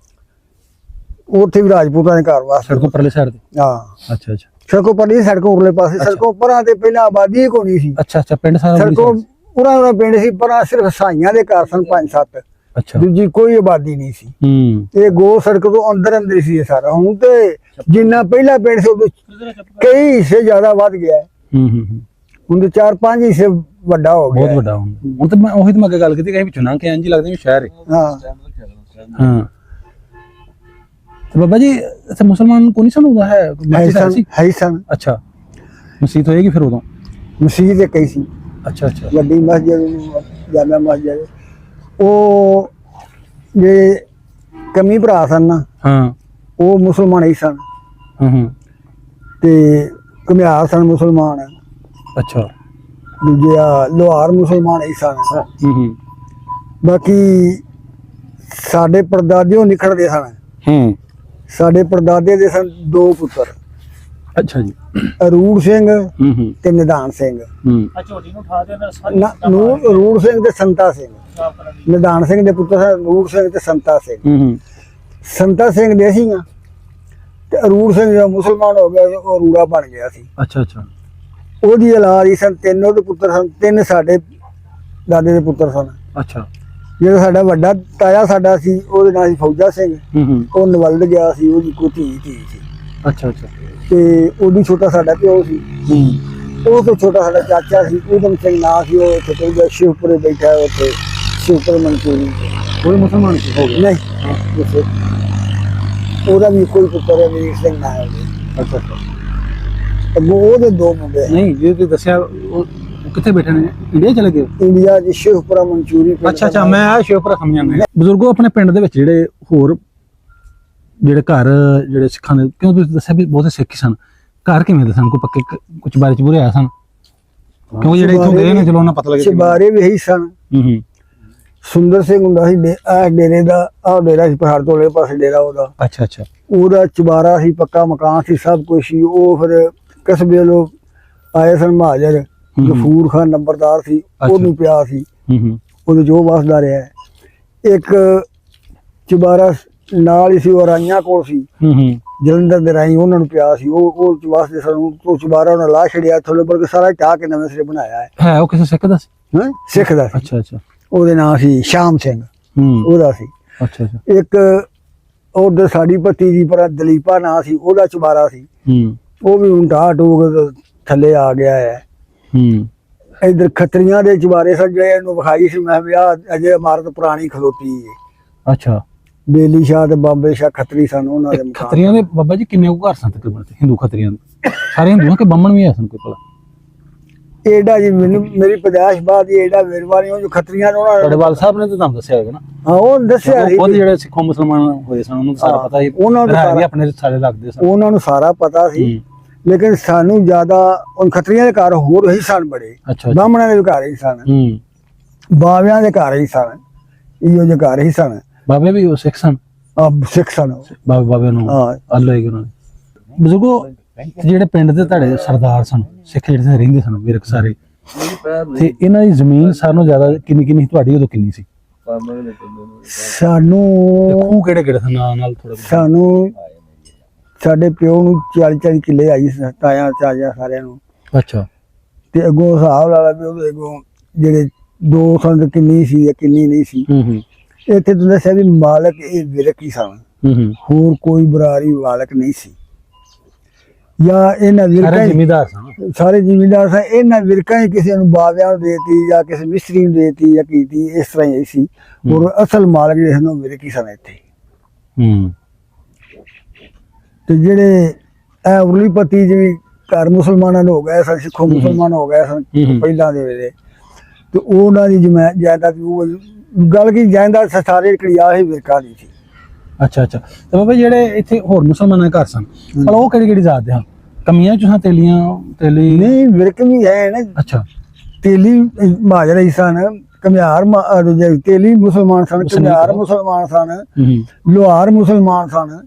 Speaker 2: ਉੱਥੇ ਵੀ ਰਾਜਪੂਤਾਂ ਦੇ ਘਰ ਵਾਸਤੇ।
Speaker 1: ਸੜਕੋਂ ਪਰਲੇ ਸਾਈਡ ਤੇ?
Speaker 2: ਹਾਂ।
Speaker 1: ਅੱਛਾ ਅੱਛਾ।
Speaker 2: ਸੜਕੋਂ ਪਰਲੀ, ਸੜਕੋਂ ਉਰਲੇ ਪਾਸੇ। ਸੜਕੋਂ ਪਰਾਂ ਤੇ ਪਹਿਲਾਂ ਆਬਾਦੀ ਹੀ ਕੋਈ ਨਹੀਂ ਸੀ।
Speaker 1: ਅੱਛਾ ਅੱਛਾ, ਪਿੰਡ ਸਾਰਾ
Speaker 2: ਸੜਕੋਂ ਪੂਰਾ ਪਿੰਡ ਸੀ, ਪਰਾਂ ਸਿਰਫ ਸਾਈਆਂ ਦੇ ਘਰ ਸਨ 5-7।
Speaker 1: ਅੱਛਾ।
Speaker 2: ਦੂਜੀ ਕੋਈ ਆਬਾਦੀ ਨਹੀਂ ਸੀ। ਇਹ ਗੋ ਸੜਕ ਤੋਂ ਅੰਦਰ ਅੰਦਰ ਸੀ ਇਹ ਸਾਰਾ। ਹੁਣ ਤੇ ਜਿੰਨਾ ਪਹਿਲਾਂ ਪਿੰਡ ਸੀ ਉਦੋਂ ਕਈ ਹਿੱਸੇ ਜ਼ਿਆਦਾ ਵੱਧ ਗਿਆ। ਹੁਣ ਤੇ 4-5 ਹਿੱਸੇ ਵੱਡਾ ਹੋ ਗਿਆ,
Speaker 1: ਬਹੁਤ ਵੱਡਾ। ਹੁਣ ਤਾਂ ਮੈਂ ਉਹੀ ਤਾਂ ਮੈਂ ਅੱਗੇ ਗੱਲ ਕੀਤੀ, ਕਹੀਂ ਵਿੱਚੋਂ ਨਾ ਕਿ ਇੰਜ ਲੱਗਦਾ ਵੀ ਸ਼ਹਿਰ ਹੈ।
Speaker 2: ਹਾਂ
Speaker 1: ਹਾਂ। ਤੇ ਬਾਬਾ ਜੀ ਇੱਥੇ ਮੁਸਲਮਾਨ ਕੋ ਨਹੀਂ ਸਨ ਉਦੋਂ? ਹੈ
Speaker 2: ਸਨ।
Speaker 1: ਅੱਛਾ, ਮਸਜਿਦ ਹੋਏਗੀ ਫਿਰ ਉਦੋਂ?
Speaker 2: ਮਸਜਿਦ ਕਈ ਸੀ।
Speaker 1: ਅੱਛਾ ਅੱਛਾ।
Speaker 2: ਵੱਡੀ ਮਸਜਿਦ, ਜਾਮਾ ਮਸਜਿਦ। ਉਹ ਜੇ ਕਮੀ ਭਰਾ ਸਨ ਨਾ,
Speaker 1: ਹਾਂ,
Speaker 2: ਉਹ ਮੁਸਲਮਾਨ ਹੀ ਸਨ। ਤੇ ਘੁਮਿਆਰ ਸਨ ਮੁਸਲਮਾਨ।
Speaker 1: ਅੱਛਾ।
Speaker 2: ਦੂਜੇ ਲੋਹਾਰ ਮੁਸਲਮਾਨ ਹੀ ਸਨ। ਬਾਕੀ ਸਾਡੇ ਪਰਦਾਦਿਓ ਨਿਕਲਦੇ ਸਨ। ਸਾਡੇ ਪਰਦਾਦੇ ਦੇ ਸਨ 2 ਪੁੱਤਰ।
Speaker 1: ਅੱਛਾ ਜੀ।
Speaker 2: ਅਰੂੜ ਸਿੰਘ ਤੇ ਨਿਧਾਨ ਸਿੰਘ। ਅਰੂੜ ਸਿੰਘ ਤੇ ਸੰਤਾ ਸਿੰਘ। ਨਿਧਾਨ ਸਿੰਘ ਦੇ ਪੁੱਤਰ ਸਨ ਅਰੂੜ ਸਿੰਘ ਤੇ ਸੰਤਾ ਸਿੰਘ। ਸੰਤਾ ਸਿੰਘ ਦੇ ਸੀ ਤੇ ਅਰੂੜ ਸਿੰਘ ਜਦੋਂ ਮੁਸਲਮਾਨ ਹੋ ਗਿਆ, ਉਹ ਅਰੂੜਾ ਬਣ ਗਿਆ ਸੀ।
Speaker 1: ਅੱਛਾ ਅੱਛਾ।
Speaker 2: ਉਹਦੀ ਔਲਾਦ ਹੀ ਸਨ 3 ਉਹਦੇ ਪੁੱਤਰ ਸਨ, 3 ਸਾਡੇ ਦਾਦੇ ਦੇ ਪੁੱਤਰ ਸਨ।
Speaker 1: ਅੱਛਾ।
Speaker 2: ਜਿਹੜਾ ਸਾਡਾ ਵੱਡਾ ਤਾਇਆ ਸਾਡਾ ਸੀ, ਉਹਦੇ ਨਾਲ ਸੀ ਫੌਜਾ ਸਿੰਘ। ਉਹ ਨਵਲਦ ਗਿਆ ਸੀ, ਉਹਦੀ ਕੋਈ ਧੀ ਸੀ।
Speaker 1: ਅੱਛਾ ਅੱਛਾ।
Speaker 2: ਤੇ ਉਹਦੀ ਛੋਟਾ ਸਾਡਾ ਪਿਓ ਸੀ। ਉਹ ਤੋਂ ਛੋਟਾ ਸਾਡਾ ਚਾਚਾ ਸੀ, ਊਧਮ ਸਿੰਘ ਨਾਂ ਸੀ। ਉਹ ਉੱਥੇ ਸ਼ਿਵਪੁਰੇ ਬੈਠਾ, ਉੱਥੇ ਸ਼ਿਵਪੁਰ ਮਨਸੂਰੀ।
Speaker 1: ਉਹ ਮੁਸਲਮਾਨ ਹੋ ਗਏ?
Speaker 2: ਨਹੀਂ, ਉਹਦਾ ਵੀ ਕੋਈ ਪੁੱਤਰ ਹੈ, ਵੀਰ ਸਿੰਘ ਨਾਂ ਹੈ।
Speaker 1: ਅੱਛਾ ਅੱਛਾ।
Speaker 2: ਉਹਦੇ 2 ਮੁੰਡੇ।
Speaker 1: ਨਹੀਂ, ਜੇ ਤੁਸੀਂ ਦੱਸਿਆ ਉਹ ਕਿੱਥੇ ਬੈਠੇ ਨੇ? ਇੰਡੀਆ ਚਲੇ ਗਏ?
Speaker 2: ਇੰਡੀਆ ਦੀ ਸ਼ਿਵਪੁਰਾ ਮਨਸੂਰੀ।
Speaker 1: ਅੱਛਾ ਅੱਛਾ, ਮੈਂ ਆ ਸ਼ਿਵਪੁਰਾ ਸਮਝਿਆ। ਬਜ਼ੁਰਗੋ, ਆਪਣੇ ਪਿੰਡ ਦੇ ਵਿੱਚ ਜਿਹੜੇ ਹੋਰ ਜਿਹੜੇ ਘਰ ਜਿਹੜੇ ਸਿੱਖਾਂ ਦੇ, ਕਿਉਂ ਤੁਸੀਂ ਦੱਸਿਆ ਵੀ ਬਹੁਤੇ ਸਿੱਖ ਸਨ, ਘਰ ਕਿਵੇਂ ਦੇ ਸਨ? ਕੋਈ ਪੱਕੇ ਕੁਝ ਬਾਰੇ ਚ ਬੁਰੇ ਆਇਆ ਸਨ? ਕਿਉਂਕਿ ਜਿਹੜੇ ਇੱਥੋਂ ਗਏ ਨੇ, ਚਲੋ ਉਹਨਾਂ ਪਤਾ ਲੱਗਿਆ
Speaker 2: ਬਾਰੇ ਵੀ ਇਹੀ ਸਨ। ਸੁੰਦਰ ਸਿੰਘ ਹੁੰਦਾ ਸੀ ਡੇਰੇ ਦਾ, ਆਹ ਡੇਰਾ ਸੀ ਪਹਾੜ ਤੋਂ ਅਗਲੇ ਪਾਸੇ ਡੇਰਾ ਉਹਦਾ।
Speaker 1: ਅੱਛਾ ਅੱਛਾ।
Speaker 2: ਉਹਦਾ ਚੁਬਾਰਾ ਸੀ, ਪੱਕਾ ਮਕਾਨ ਸੀ, ਸਭ ਕੁਝ ਸੀ। ਉਹ ਫਿਰ ਕਸਬੇ ਲੋਕ ਆਏ ਸਨ। ਮਹਾਜਰ ਗਫੂਰ ਖਾਨ ਨੰਬਰਦਾਰ ਸੀ, ਉਹਨੂੰ ਪਿਆ ਸੀ। ਉਹਦੇ ਜੋ ਵਸਦਾ ਰਿਹਾ। ਇੱਕ ਚੁਬਾਰਾ ਨਾਲ ਹੀ ਸੀ, ਉਹ ਰਾਈਆਂ ਕੋਲ ਸੀ, ਜਲੰਧਰ ਦੇ ਰਾਈ, ਉਹਨਾਂ ਨੂੰ ਪਿਆ ਸੀ। ਉਹ ਵਸਦੇ ਸਨ। ਉਹ ਚੁਬਾਰਾ ਉਹਨਾਂ ਲਾ ਛੜਿਆ ਥੋੜੇ, ਬਲਕਿ ਸਾਰਾ ਢਾਹ ਕੇ ਨਵੇਂ ਸਿਰੇ ਬਣਾਇਆ ਹੈ।
Speaker 1: ਉਹ ਕਿਸੇ ਸਿੱਖ ਦਾ ਸੀ?
Speaker 2: ਸਿੱਖ ਦਾ ਸੀ।
Speaker 1: ਅੱਛਾ ਅੱਛਾ।
Speaker 2: ਉਹਦੇ ਨਾਂ ਸੀ ਸ਼ਾਮ ਸਿੰਘ, ਉਹਦਾ ਸੀ।
Speaker 1: ਅੱਛਾ ਅੱਛਾ।
Speaker 2: ਇੱਕ ਉਧਰ ਸਾਡੀ ਭੱਤੀ ਦੀ ਪਰ ਦਲੀਪਾ ਨਾਂ ਸੀ, ਉਹਦਾ ਚੁਬਾਰਾ ਸੀ। ਉਹ ਵੀ ਹੁਣ ਢਾਹ ਟੂਕ ਥੱਲੇ ਆ ਗਿਆ ਹੈ। ਇਧਰ ਖੱਤਰੀਆਂ ਦੇ ਚੁਬਾਰੇ ਸਨ, ਜਿਹੜੇ ਇਹਨੂੰ ਵਿਖਾਈ ਸੀ ਮੈਂ ਵੀ ਆ ਅਜੇ ਇਮਾਰਤ ਪੁਰਾਣੀ ਖਲੋਤੀ ਹੈ। ਅੱਛਾ। ਬੇਲੀ ਸ਼ਾਹ ਤੇ ਬਾਬੇ ਸ਼ਾਹ ਖੱਤਰੀ ਸਨ, ਉਹਨਾਂ ਦੇ
Speaker 1: ਖੱਤਰੀਆਂ ਦੇ ਬਾਬਾ ਜੀ ਕਿੰਨੇ ਘਰ ਸਨ ਤਕਰੀਬਨ ਹਿੰਦੂ ਖੱਤਰੀਆਂ ਦੇ? ਸਾਰੇ ਹਿੰਦੂਆਂ ਕੇ ਬਾਹਮਣ ਵੀ ਆ ਸਨ ਕੋਈ ਭਲਾ?
Speaker 2: ਏਡਾ ਜੀ ਮੈਨੂੰ ਮੇਰੀ ਪੈਦਾਇਸ਼ ਬਾਅਦ ਹੀ ਏਡਾ ਵੇਰਵਾਨੀ ਉਹ ਜੋ ਖੱਤਰੀਆਂ ਨੇ ਉਹਨਾਂ
Speaker 1: ਤੁਹਾਡੇ ਵਾਲ ਸਾਹਿਬ ਨੇ ਤਾਂ ਤੁਹਾਨੂੰ ਦੱਸਿਆ ਹੋਵੇਗਾ ਨਾ,
Speaker 2: ਹਾਂ ਉਹ ਦੱਸਿਆ ਸੀ
Speaker 1: ਉਹ ਜਿਹੜੇ ਸਿੱਖੋ ਮੁਸਲਮਾਨ ਹੋਏ ਸਨ ਉਹਨੂੰ ਸਾਰਾ ਪਤਾ ਸੀ,
Speaker 2: ਉਹਨਾਂ ਨੂੰ
Speaker 1: ਵੀ ਆਪਣੇ ਸਾਰੇ ਲੱਗਦੇ ਸਨ।
Speaker 2: ਉਹਨਾਂ ਨੂੰ ਸਾਰਾ ਪਤਾ ਸੀ, ਲੇਕਿਨ ਸਾਨੂੰ ਜ਼ਿਆਦਾ ਉਹ ਖੱਤਰੀਆਂ ਦੇ ਘਰ ਹੋਰ ਹੀ ਸਨ ਬੜੇ,
Speaker 1: ਅੱਛਾ
Speaker 2: ਬਾਹਮਣਾਂ ਦੇ ਘਰ ਹੀ ਸਨ, ਬਾਵਿਆਂ ਦੇ ਘਰ ਹੀ ਸਨ, ਇਹੋ ਜਿਹੇ ਘਰ ਹੀ ਸਨ।
Speaker 1: ਬਾਬੇ ਵੀ ਉਹ ਸਿੱਖ ਸਨ,
Speaker 2: ਸਿੱਖ ਸਨ
Speaker 1: ਬਾਬੇ ਨੂੰ ਅੱਲਾ ਹੀ ਉਹਨਾਂ ਨੇ। ਬਜ਼ੁਰਗੋ ਜਿਹੜੇ ਪਿੰਡ ਦੇ ਤੁਹਾਡੇ ਸਰਦਾਰ ਸਨ, ਸਿੱਖ ਜਿਹੜੇ ਰਹਿੰਦੇ ਸਨ ਵਿਰਕ ਸਾਰੇ, ਤੇ ਇਹਨਾਂ ਦੀ ਜ਼ਮੀਨ ਸਾਨੂੰ ਜ਼ਿਆਦਾ ਕਿੰਨੀ ਕਿੰਨੀ, ਤੁਹਾਡੀ ਉਦੋਂ ਕਿੰਨੀ ਸੀ?
Speaker 2: ਸਾਨੂੰ
Speaker 1: ਖੂਹ ਕਿਹੜੇ ਕਿਹੜੇ ਸਨ ਨਾਲ ਥੋੜਾ?
Speaker 2: ਸਾਨੂੰ ਸਾਡੇ ਪਿਓ ਨੂੰ 40 ਕਿੱਲੇ ਆਈ ਸੀ, ਤਾਇਆ ਚਾਚਾ ਸਾਰਿਆਂ ਨੂੰ।
Speaker 1: ਅੱਛਾ।
Speaker 2: ਤੇ ਅੱਗੋਂ ਹਿਸਾਬ ਲਾ ਲਾ ਵੀ ਉਹਦੇ ਅੱਗੋਂ ਜਿਹੜੇ 2 ਸੰਦ ਕਿੰਨੀ ਸੀ ਜਾਂ ਕਿੰਨੀ ਨਹੀਂ ਸੀ। ਇੱਥੇ ਤੂੰ ਦੱਸਿਆ ਵੀ ਮਾਲਕ ਇਹ ਵਿਰਕ ਹੀ ਸਨ, ਹੋਰ ਕੋਈ ਬਰਾਰੀ ਮਾਲਕ ਨਹੀਂ ਸੀ, ਜਾਂ ਇਹਨਾਂ ਵਿਰਕਾਂ
Speaker 1: ਜ਼ਿਮੀਦਾਰ ਸਨ,
Speaker 2: ਸਾਰੇ ਜ਼ਿਮੀਦਾਰ ਸਨ। ਇਹਨਾਂ ਵਿਰਕਾਂ ਹੀ ਕਿਸੇ ਨੂੰ ਬਾਵਿਆਂ ਨੂੰ ਦੇਤੀ ਜਾਂ ਕਿਸੇ ਮਿਸਤਰੀ ਨੂੰ ਦੇਤੀ ਜਾਂ ਕੀਤੀ, ਇਸ ਤਰ੍ਹਾਂ ਹੀ ਸੀ। ਹੋਰ ਅਸਲ ਮਾਲਕ ਜਿਹੜੇ ਸਨ ਉਹ ਵਿਰਕ ਹੀ ਸਨ ਇੱਥੇ। ਤੇ ਜਿਹੜੇ ਇਹ ਉਰਲੀ ਪੱਤੀ ਜਿਵੇਂ ਘਰ ਮੁਸਲਮਾਨਾਂ ਦੇ ਹੋ ਗਏ ਸਨ, ਸਿੱਖੋ ਮੁਸਲਮਾਨ ਹੋ ਗਏ ਸਨ ਪਹਿਲਾਂ ਦੇ ਵੇਲੇ, ਤੇ ਉਹਨਾਂ ਦੀ ਜਾਇਦਾਦ ਗੱਲ ਕੀ ਜਾਇਦਾਦ ਸਾਰੇ ਕੜੀਆ ਹੀ ਵਿਰਕਾ ਦੀ ਸੀ।
Speaker 1: ਅੱਛਾ ਅੱਛਾ। ਤੇ ਬਾਬਾ ਜਿਹੜੇ ਇੱਥੇ ਹੋਰ ਮੁਸਲਮਾਨਾਂ ਦੇ ਘਰ ਸਨ, ਪਰ ਉਹ ਕਿਹੜੀ ਕਿਹੜੀ ਜ਼ਾਤ ਦੇ ਹਨ? ਕਮੀਆਂ ਚ ਹਾਂ, ਤੇਲੀਆਂ ਤੇਲੀ
Speaker 2: ਨਹੀਂ ਵਿਰਕ ਵੀ ਹੈ ਨਾ।
Speaker 1: ਅੱਛਾ।
Speaker 2: ਤੇਲੀ ਮਾਜਰਾ ਹੀ ਸਨ, ਕਮਿਆਰ ਤੇਲੀ ਮੁਸਲਮਾਨ ਸਨ, ਕਮਿਆਰ ਮੁਸਲਮਾਨ ਸਨ, ਲੋਹਾਰ ਮੁਸਲਮਾਨ ਸਨ,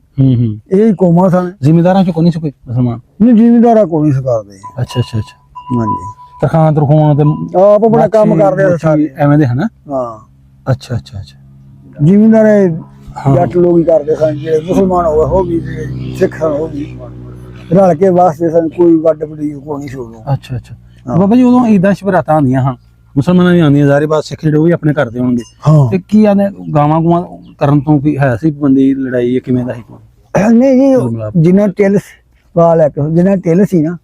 Speaker 2: ਇਹ ਕੌਮਾਂ ਸਨ।
Speaker 1: ਜ਼ਿਮੀਦਾਰਾਂ ਚ ਕੋਈ ਨਹੀਂ ਸੀ ਕੋਈ ਮੁਸਲਮਾਨ?
Speaker 2: ਨਹੀਂ ਜ਼ਿਮੀਦਾਰਾਂ ਕੋਈ ਨਹੀਂ ਸੀ ਕਰਦੇ।
Speaker 1: ਅੱਛਾ ਅੱਛਾ ਅੱਛਾ।
Speaker 2: ਹਾਂਜੀ।
Speaker 1: ਤਰਖਾਨ ਤਰਖੂਨ ਤੇ
Speaker 2: ਆਪ ਆਪਣਾ ਕੰਮ ਕਰਦੇ ਸਾਰੇ
Speaker 1: ਐਵੇਂ ਦੇ ਹਨ।
Speaker 2: ਹਾਂ।
Speaker 1: ਅੱਛਾ ਅੱਛਾ ਅੱਛਾ।
Speaker 2: ਜ਼ਿਮੀਦਾਰ ਜੱਟ ਲੋਕ ਹੀ ਕਰਦੇ ਸਨ, ਜਿਹੜੇ ਮੁਸਲਮਾਨ ਹੋ ਵੀ ਸਿੱਖ ਸਨ ਉਹ ਵੀ ਰਲ ਕੇ ਵਾਸਤੇ ਸਨ, ਕੋਈ ਵੱਡ ਵੱਡੀ ਕੋਈ ਨਹੀਂ ਸੀ ਉਦੋਂ।
Speaker 1: ਅੱਛਾ ਅੱਛਾ। ਬਾਬਾ ਜੀ ਉਦੋਂ ਈਦਾਂ ਸ਼ਬਰਾਤਾਂ ਆਉਂਦੀਆਂ ਹਨ, ਮੁਸਲਮਾਨਾਂ ਦੀਆਂ ਆਉਂਦੀਆਂ, ਜ਼ਾਰੇ ਬਾਤ ਸਿੱਖ ਜਿਹੜੇ ਉਹ ਵੀ ਆਪਣੇ ਕਰਦੇ ਹੋਣਗੇ, ਤੇ ਕੀ ਆਨੇ ਗਾਵਾਂ ਗੂਆਂ ਕਰਨ ਤੋਂ ਕੀ ਹੈ ਸੀ ਬੰਦੀ ਲੜਾਈ ਕਿਵੇਂ ਦਾ ਸੀ?
Speaker 2: ਨਹੀਂ ਜੀ, ਜਿੰਨਾ ਟਿਲ ਵਾਲ ਹੈ, ਜਿੰਨਾ ਟਿਲ ਸੀ ਨਾ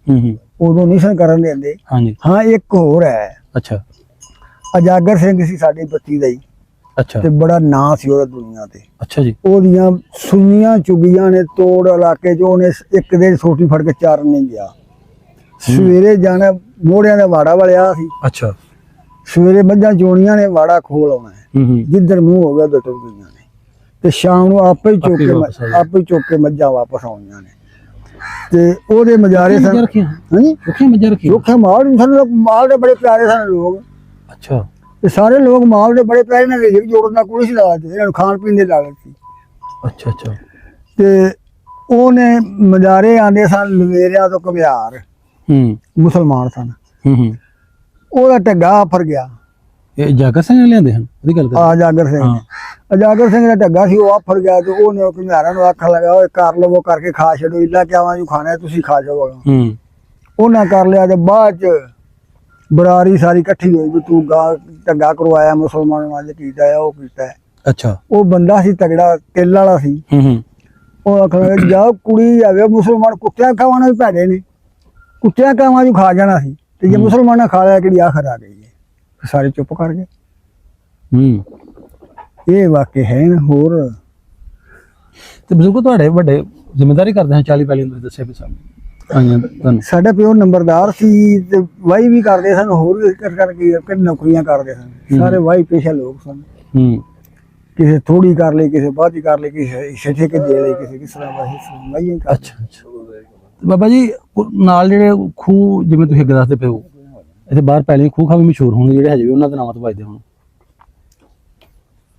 Speaker 2: ਉਦੋਂ ਨਹੀਂ ਸਨ ਕਰਨ ਦਿੰਦੇ।
Speaker 1: ਹਾਂਜੀ।
Speaker 2: ਹਾਂ ਇੱਕ ਹੋਰ ਹੈ।
Speaker 1: ਅੱਛਾ।
Speaker 2: ਅਜਾਗਰ ਸਿੰਘ ਸੀ ਸਾਡੇ ਬੱਤੀ ਦਾ ਹੀ।
Speaker 1: ਅੱਛਾ।
Speaker 2: ਤੇ ਬੜਾ ਨਾਂ ਸੀ ਉਹਦਾ ਦੁਨੀਆ ਤੇ।
Speaker 1: ਅੱਛਾ ਜੀ।
Speaker 2: ਉਹਦੀਆਂ ਸੁਨੀਆਂ ਚੁਗੀਆਂ ਨੇ ਤੋੜ ਇਲਾਕੇ ਚ, ਉਹਨੇ ਇੱਕ ਦਿਨ ਸੋਟੀ ਫੜ ਕੇ ਚਾਰਨ ਨਹੀਂ ਗਿਆ। ਸਵੇਰੇ ਜਾਣਾ, ਮੋੜਿਆਂ ਦਾ ਵਾੜਾ ਵਲਿਆ ਸੀ।
Speaker 1: ਅੱਛਾ।
Speaker 2: ਸਵੇਰੇ ਮੱਝਾਂ ਚੋਣੀਆਂ ਨੇ, ਵਾੜਾ ਖੋਲ ਆਉਣਾ ਹੈ, ਜਿੱਧਰ ਮੂੰਹ ਹੋ ਗਿਆ ਉਧਰ ਟੁੱਟ ਗਈਆਂ ਨੇ, ਤੇ ਸ਼ਾਮ ਨੂੰ ਆਪੇ ਹੀ ਚੁੱਕ ਕੇ ਮੱਝਾਂ ਵਾਪਸ ਆਉਣੀਆਂ ਨੇ। ਤੇ ਉਹਦੇ ਮਜ਼ਾਰੇ ਸਨ। ਹਾਂਜੀ, ਰੁੱਖੇ ਮਾਲ ਸਾਨੂੰ, ਮਾਲ ਦੇ ਬੜੇ ਪਿਆਰੇ ਸਨ ਲੋਕ।
Speaker 1: ਅੱਛਾ।
Speaker 2: ਤੇ ਸਾਰੇ ਲੋਕ ਮਾਲ ਦੇ ਬੜੇ ਪਿਆਰੇ ਨੇ, ਜੋੜਨ ਦਾ ਕੋਈ ਸੀ ਲਾਲਚ, ਇਹਨਾਂ ਨੂੰ ਖਾਣ ਪੀਣ ਦੇ ਲਾਲਚ ਸੀ।
Speaker 1: ਅੱਛਾ ਅੱਛਾ।
Speaker 2: ਤੇ ਉਹਨੇ ਮਜ਼ਾਰੇ ਆਂਦੇ ਸਨ ਲਵੇਰਿਆਂ ਤੋਂ ਘਮਿਆਰ, ਮੁਸਲਮਾਨ ਸਨ। ਉਹਦਾ ਢੱਗਾ ਫਰ ਗਿਆ।
Speaker 1: ਇਹ ਜਾਗਰ ਸਿੰਘ ਨੇ ਲਿਆਂਦੇ ਹਨ ਉਹਦੀ ਗੱਲ ਕਰ?
Speaker 2: ਜਾਗਰ ਸਿੰਘ ਨੇ। ਅਜਾਗਰ ਸਿੰਘ ਦਾ ਢੱਗਾ ਸੀ, ਉਹ ਆਫਰ ਗਿਆ, ਤੇ ਉਹਨੇ ਘਮਿਆਰਾਂ ਨੂੰ ਆਖਣ ਲੱਗਾ, ਓਏ ਕਰ ਲਵੋ, ਕਰਕੇ ਖਾ ਛੱਡੋ, ਇੱਲਾ ਕਿਆਵਾਂ ਜੋ ਖਾਣਾ ਤੁਸੀਂ ਖਾ ਜਾਓਗਾ। ਉਹਨਾਂ ਕਰ ਲਿਆ। ਤੇ ਬਾਅਦ ਚ ਬਰਾਰੀ ਸਾਰੀ ਇਕੱਠੀ ਹੋਈ ਵੀ ਤੂੰ ਢੱਗਾ ਕਰਵਾਇਆ ਮੁਸਲਮਾਨਾਂ ਨਾਲ, ਕੀਤਾ ਹੈ ਉਹ ਕੀਤਾ ਹੈ।
Speaker 1: ਅੱਛਾ।
Speaker 2: ਉਹ ਬੰਦਾ ਸੀ ਤਗੜਾ, ਤਿਲ ਵਾਲਾ ਸੀ। ਉਹ ਆਖਣ ਲੱਗਾ, ਜਾ ਕੁੜੀ ਆਵੇ, ਮੁਸਲਮਾਨ ਕੁੱਤਿਆਂ ਖਾਵਾਂ ਵੀ ਭੈੜੇ ਨੇ, ਕੁੱਤਿਆਂ ਖਾਵਾਂ ਜੋ ਖਾ ਜਾਣਾ ਸੀ, ਤੇ ਜੇ ਮੁਸਲਮਾਨਾਂ ਖਾ ਲਿਆ ਕਿਹੜੀ ਆਖਰ ਆ ਗਈ ਹੈ। ਸਾਰੇ ਚੁੱਪ ਕਰ ਗਏ। ਇਹ ਵਾਕਿਆ ਹੈ ਨਾ। ਹੋਰ
Speaker 1: ਤੇ ਬਜ਼ੁਰਗ ਤੁਹਾਡੇ ਵੱਡੇ ਜ਼ਿੰਮੇਵਾਰੀ ਕਰਦੇ ਹਨ 40 ਪਹਿਲੀ ਨੂੰ ਦੱਸਿਆ ਵੀ ਸਾਨੂੰ?
Speaker 2: ਸਾਡਾ ਪਿਓ ਨੰਬਰਦਾਰ ਸੀ, ਤੇ ਵਾਹੀ ਵੀ ਕਰਦੇ ਸਨ, ਹੋਰ ਵੀ ਕਰਕੇ ਨੌਕਰੀਆਂ ਕਰਦੇ ਸਨ। ਸਾਰੇ ਵਾਹੀ ਪੇਸ਼ਾ ਲੋਕ ਸਨ। ਕਿਸੇ ਥੋੜੀ ਕਰ ਲਈ, ਕਿਸੇ ਬਾਅਦ ਕਰ ਲਈ, ਕਿਸੇ ਛੇਠੇ ਕੇ ਦੇ ਲਈ, ਕਿਸੇ ਕਿਸ ਤਰ੍ਹਾਂ ਵਾਹੀ।
Speaker 1: ਅੱਛਾ ਅੱਛਾ। ਬਾਬਾ ਜੀ ਨਾਲ ਜਿਹੜੇ ਖੂਹ ਜਿਵੇਂ ਤੁਸੀਂ ਅੱਗੇ ਦੱਸਦੇ ਪਏ ਹੋ, ਇੱਥੇ ਬਾਹਰ ਪਹਿਲੇ ਖੂਹ ਵੀ ਮਸ਼ਹੂਰ ਹੋਣਗੇ, ਜਿਹੜੇ ਹਜੇ ਵੀ ਉਹਨਾਂ ਦੇ ਨਾਮ ਤੋਂ ਵੱਜਦੇ ਹੋਣ?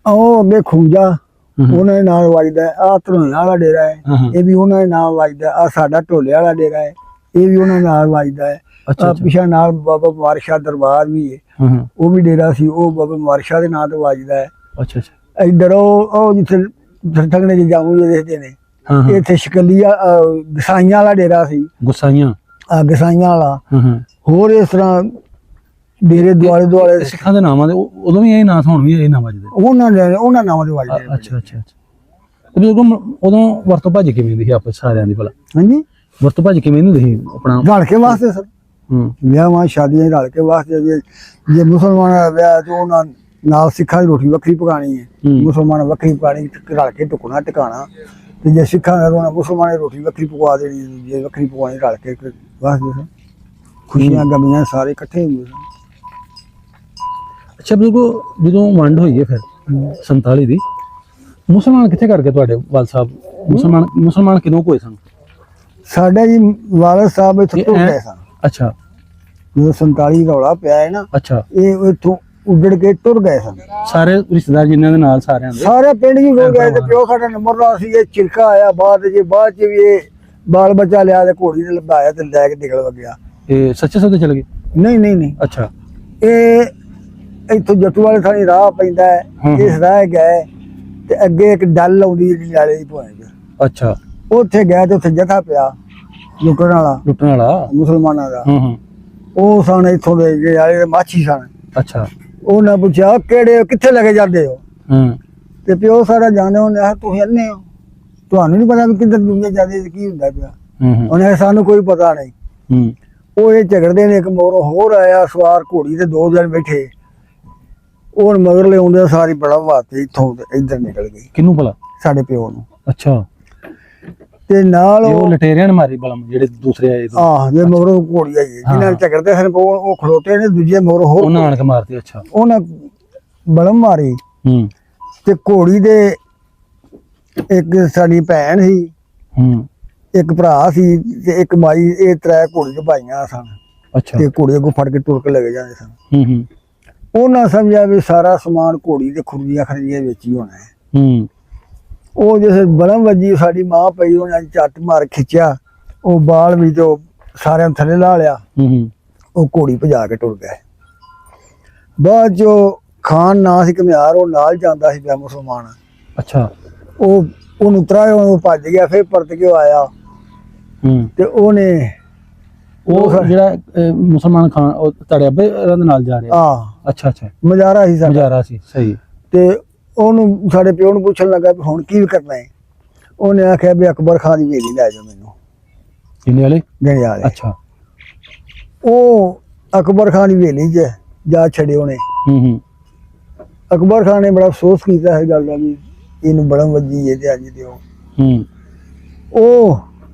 Speaker 1: ਉਹ
Speaker 2: ਅੱਗੇ ਖੂੰਜਾ ਉਹਨਾਂ ਦੇ ਨਾਲ ਵੱਜਦਾ, ਆਹ ਧਰੋਏ ਵਾਲਾ ਡੇਰਾ ਹੈ, ਇਹ ਵੀ ਉਹਨਾਂ ਦੇ ਨਾਲ ਵੱਜਦਾ। ਆ ਸਾਡਾ ਢੋਲੇ ਵਾਲਾ ਡੇਰਾ ਹੈ, ਇਹ ਵੀ ਉਹਨਾਂ ਨਾਲ ਵੱਜਦਾ ਹੈ। ਪਿਛਾ ਨਾਲ ਬਾਬਾ ਮਾਰਸ਼ਾ ਦਰਬਾਰ ਵੀ ਹੈ, ਉਹ ਵੀ ਡੇਰਾ ਸੀ, ਉਹ ਬਾਬਾ ਮਾਰਸ਼ਾ ਦੇ ਨਾਂ ਤੋਂ ਵੱਜਦਾ ਹੈ।
Speaker 1: ਅੱਛਾ ਅੱਛਾ।
Speaker 2: ਇੱਧਰ ਉਹ ਜਿੱਥੇ ਥਗਣੇ ਚ ਜਾਮੂ ਦੇਖਦੇ ਨੇ, ਇੱਥੇ ਸ਼ਕਲੀਆ ਗਸਾਈਆਂ ਵਾਲਾ ਡੇਰਾ ਸੀ। ਗਸਾਈਆਂ ਵਾਲਾ। ਹੋਰ ਇਸ ਤਰ੍ਹਾਂ ਡੇਰੇ ਦੁਆਲੇ ਦੁਆਲੇ
Speaker 1: ਸਿੱਖਾਂ ਦੇ ਨਾਮਾਂ ਦੇ ਉਦੋਂ ਵੀ ਇਹ ਨਾਂ ਹੁਣ ਵੀ ਇਹ ਨਾਮ ਵੱਜਦੇ, ਉਹਨਾਂ
Speaker 2: ਨਾਮਾਂ ਦੇ ਵੱਜਦੇ।
Speaker 1: ਅੱਛਾ ਅੱਛਾ ਅੱਛਾ। ਉਦੋਂ ਵਰਤੋਂ ਭੱਜ ਕਿਵੇਂ ਦੀ ਸੀ ਆਪਸ ਸਾਰਿਆਂ ਦੀ ਭਲਾ?
Speaker 2: ਹਾਂਜੀ,
Speaker 1: ਵਰਤੋਂ ਭੱਜ ਕਿਵੇਂ ਨਹੀਂ ਸੀ ਆਪਣਾ?
Speaker 2: ਰਲ ਕੇ ਵਾਸਤੇ ਸਰ, ਵਿਆਹਾਂ ਸ਼ਾਦੀਆਂ ਰਲ ਕੇ ਵਾਸਤੇ। ਜੇ ਮੁਸਲਮਾਨਾਂ ਦਾ ਵਿਆਹ ਤੇ ਉਹਨਾਂ ਨਾਲ ਸਿੱਖਾਂ ਦੀ ਰੋਟੀ ਵੱਖਰੀ ਪਕਾਣੀ ਹੈ, ਮੁਸਲਮਾਨ ਵੱਖਰੀ ਪਕਾਣੀ, ਰਲ ਕੇ ਟੁਕਣਾ ਟਿਕਾਣਾ। ਤੇ ਜੇ ਸਿੱਖਾਂ ਦਾ ਮੁਸਲਮਾਨ ਦੀ ਰੋਟੀ ਵੱਖਰੀ ਪਕਵਾ ਦੇਣੀ, ਜੇ ਵੱਖਰੀ ਪਕਵਾਣੀ ਰਲ ਕੇ ਵਾਸਤੇ ਸਰ। ਖੁਸ਼ੀਆਂ ਗਮੀਆਂ ਸਾਰੇ ਇਕੱਠੇ ਹੁੰਦੇ ਸਨ।
Speaker 1: ਅੱਛਾ ਬਿਲਕੁਲ ਜਦੋਂ ਵੰਡ ਹੋਈ ਹੈ ਫਿਰ 47 ਦੀ, ਮੁਸਲਮਾਨ ਕਿੱਥੇ ਕਰਕੇ ਤੁਹਾਡੇ ਵਾਲ ਸਾਹਿਬ ਮੁਸਲਮਾਨ ਕਿਦੋਂ ਹੋਏ ਸਨ?
Speaker 2: ਸਾਡਾ ਜੀ ਵਾਲਦ ਸਾਹਿਬ ਇੱਥੋਂ ਤੁਰ ਗਏ ਸਨ
Speaker 1: ਅੱਛਾ
Speaker 2: ਜਦੋਂ 47 ਰੌਲਾ ਪਿਆ ਹੈ ਨਾ,
Speaker 1: ਅੱਛਾ
Speaker 2: ਇਹ ਇੱਥੋਂ ਉੱਜੜ ਕੇ ਤੁਰ ਗਏ ਸਨ।
Speaker 1: ਸਾਰੇ ਰਿਸ਼ਤੇਦਾਰ ਜਿਨ੍ਹਾਂ ਦੇ ਨਾਲ ਸਾਰਿਆਂ ਦੇ
Speaker 2: ਸਾਰੇ ਪਿੰਡ ਜੀ ਹੋ ਗਏ ਤੇ ਪਿਓ ਸਾਡਾ ਨੰਬਰ ਲਾ ਸੀ। ਇਹ ਚਿਲਕਾ ਆਇਆ ਬਾਅਦ ਚ ਵੀ ਇਹ ਬਾਲ ਬੱਚਾ ਲਿਆ ਤੇ ਘੋੜੀ ਨੇ ਲੰਬਾਇਆ ਤੇ ਲੈ ਕੇ ਨਿਕਲ ਗਿਆ।
Speaker 1: ਇਹ ਸੱਚੇ ਸੌਦੇ ਚਲੇ ਗਏ?
Speaker 2: ਨਹੀਂ
Speaker 1: ਅੱਛਾ
Speaker 2: ਇਹ ਇੱਥੋਂ ਜੱਟੂ ਵਾਲੇ ਥਾਣੀ ਰਾਹ ਪੈਂਦਾ ਹੈ, ਇਸ ਰਾਹ ਗਏ ਤੇ ਅੱਗੇ ਇੱਕ ਡੱਲ ਆਉਂਦੀ ਜਿਹੜੀ ਨਾਲੇ ਦੀ ਪੁਆਇੰਟ,
Speaker 1: ਅੱਛਾ
Speaker 2: ਉੱਥੇ ਗਏ ਤੇ ਉੱਥੇ ਜਥਾ ਪਿਆ ਲੁੱਟਣ ਵਾਲਾ ਮੁਸਲਮਾਨਾਂ ਦਾ। ਉਹ ਸਨ ਇੱਥੋਂ ਦੇ ਜਿਹੜੇ ਮਾਛੀ ਸਨ।
Speaker 1: ਅੱਛਾ
Speaker 2: ਉਹਨਾਂ ਪੁੱਛਿਆ ਕਿਹੜੇ ਕਿੱਥੇ ਲੈ ਕੇ ਜਾਂਦੇ ਹੋ? ਤੇ ਪਿਓ ਸਾਰਾ ਜਾਣਦੇ ਉਹਨੇ ਆਖਿਆ ਤੁਸੀਂ ਅੰਨੇ ਹੋ, ਤੁਹਾਨੂੰ ਨਹੀਂ ਪਤਾ ਵੀ ਕਿੱਧਰ ਦੁਨੀਆ ਜਾਂਦੀ ਕੀ ਹੁੰਦਾ ਪਿਆ? ਉਹਨੇ ਆਖਿਆ ਸਾਨੂੰ ਕੋਈ ਪਤਾ ਨਹੀਂ। ਉਹ ਇਹ ਝਗੜਦੇ ਨੇ, ਇੱਕ ਮਗਰੋਂ ਹੋਰ ਆਇਆ ਸਵਾਰ ਘੋੜੀ ਤੇ 2 ਦਿਨ ਬੈਠੇ, ਉਹ ਮਗਰ ਲਿਆਉਂਦੇ ਸਾਰੀ ਬੜਾ ਵਾਤੇ ਇੱਥੋਂ ਇੱਧਰ ਨਿਕਲ ਗਈ।
Speaker 1: ਕਿਹਨੂੰ ਭਲਾ?
Speaker 2: ਸਾਡੇ ਪਿਓ ਨੂੰ।
Speaker 1: ਅੱਛਾ
Speaker 2: ਤੇ ਨਾਲ
Speaker 1: ਉਹ ਲਟੇਰਿਆਂ ਨੇ ਮਾਰੀ ਬਲਮ ਜਿਹੜੇ ਦੂਸਰੇ ਆਏ
Speaker 2: ਜੇ ਮਗਰੋਂ ਘੋੜੀ ਆਈ ਜਿਹਨਾਂ ਨਾਲ ਝਗੜਦੇ ਸਨ ਉਹ ਖਲੋਤੇ ਨੇ, ਦੂਜੇ ਮਗਰੋਂ ਹੋਰ
Speaker 1: ਉਹਨਾਂ ਆਣ ਕੇ ਮਾਰਤੀ। ਅੱਛਾ
Speaker 2: ਉਹਨਾਂ ਬਲਮ ਮਾਰੀ ਤੇ ਘੋੜੀ ਦੇ ਇੱਕ ਸਾਡੀ ਭੈਣ ਸੀ, ਇੱਕ ਭਰਾ ਸੀ ਤੇ ਇੱਕ ਮਾਈ, ਇਹ 3 ਘੋੜੀ ਦੇ ਭਾਈਆਂ ਸਨ।
Speaker 1: ਅੱਛਾ
Speaker 2: ਤੇ ਘੋੜੀ ਅੱਗੋਂ ਫੜ ਕੇ ਤੁਰ ਕੇ ਲੈ ਕੇ ਜਾਂਦੇ ਸਨ। ਉਹਨਾਂ ਸਮਝਿਆ ਵੀ ਸਾਰਾ ਸਮਾਨ ਘੋੜੀ ਦੇ ਖੁਰਦੀਆਂ ਖਰਦੀਆਂ ਵਿੱਚ ਹੀ ਹੋਣਾ ਹੈ। ਉਹ ਜਿਸ ਬਲਮ ਵੱਜੀ ਸਾਡੀ ਮਾਂ ਪਈ, ਉਹਨਾਂ ਝੱਟ ਮਾਰ ਖਿੱਚਿਆ, ਉਹ ਬਾਲ ਵੀ ਤੇ ਉਹ ਸਾਰਿਆਂ ਥੱਲੇ ਲਾ ਲਿਆ। ਉਹ ਘੋੜੀ ਭਜਾ ਕੇ ਟੁਰ ਗਏ। ਬਾਅਦ ਚੋਂ ਖਾਨ ਨਾਂ ਸੀ ਘੁਮਿਆਰ, ਉਹ ਨਾਲ ਜਾਂਦਾ ਸੀ ਪਿਆ ਮੁਸਲਮਾਨ।
Speaker 1: ਅੱਛਾ
Speaker 2: ਉਹਨੂੰ ਤਰਾਇਆ, ਉਹ ਭੱਜ ਗਿਆ, ਫਿਰ ਪਰਤ ਕੇ ਆਇਆ ਤੇ ਉਹਨੇ
Speaker 1: ਉਹ ਜਿਹੜਾ ਮੁਸਲਮਾਨ ਖਾਨ ਉਹ ਤੁਹਾਡੇ ਅੱਬੇ ਦੇ ਨਾਲ ਜਾ ਰਿਹਾ? ਅੱਛਾ
Speaker 2: ਮਜ਼ਾਰਾ ਸੀ ਸਾਡਾ।
Speaker 1: ਮਜ਼ਾਰਾ ਸੀ, ਸਹੀ।
Speaker 2: ਤੇ ਉਹਨੂੰ ਸਾਡੇ ਪਿਓ ਨੂੰ ਪੁੱਛਣ ਲੱਗਾ ਵੀ ਹੁਣ ਕੀ ਕਰਨਾ ਹੈ? ਉਹਨੇ ਆਖਿਆ ਵੀ ਅਕਬਰ ਖਾਨ ਦੀ ਹਵੇਲੀ ਲੈ ਜਾਓ ਮੈਨੂੰ।
Speaker 1: ਕਿੰਨੇ ਵਾਲੇ?
Speaker 2: ਗਣੇ ਵਾਲੇ।
Speaker 1: ਅੱਛਾ
Speaker 2: ਉਹ ਅਕਬਰ ਖਾਨ ਦੀ ਹਵੇਲੀ 'ਚ ਜਾ ਛੱਡੇ ਉਹਨੇ। ਅਕਬਰ ਖਾਨ ਨੇ ਬੜਾ ਅਫਸੋਸ ਕੀਤਾ ਇਸ ਗੱਲ ਦਾ ਵੀ ਇਹਨੂੰ ਬੜਾ ਵੱਜੀ ਤੇ ਅੱਜ ਦਿਓ। ਉਹ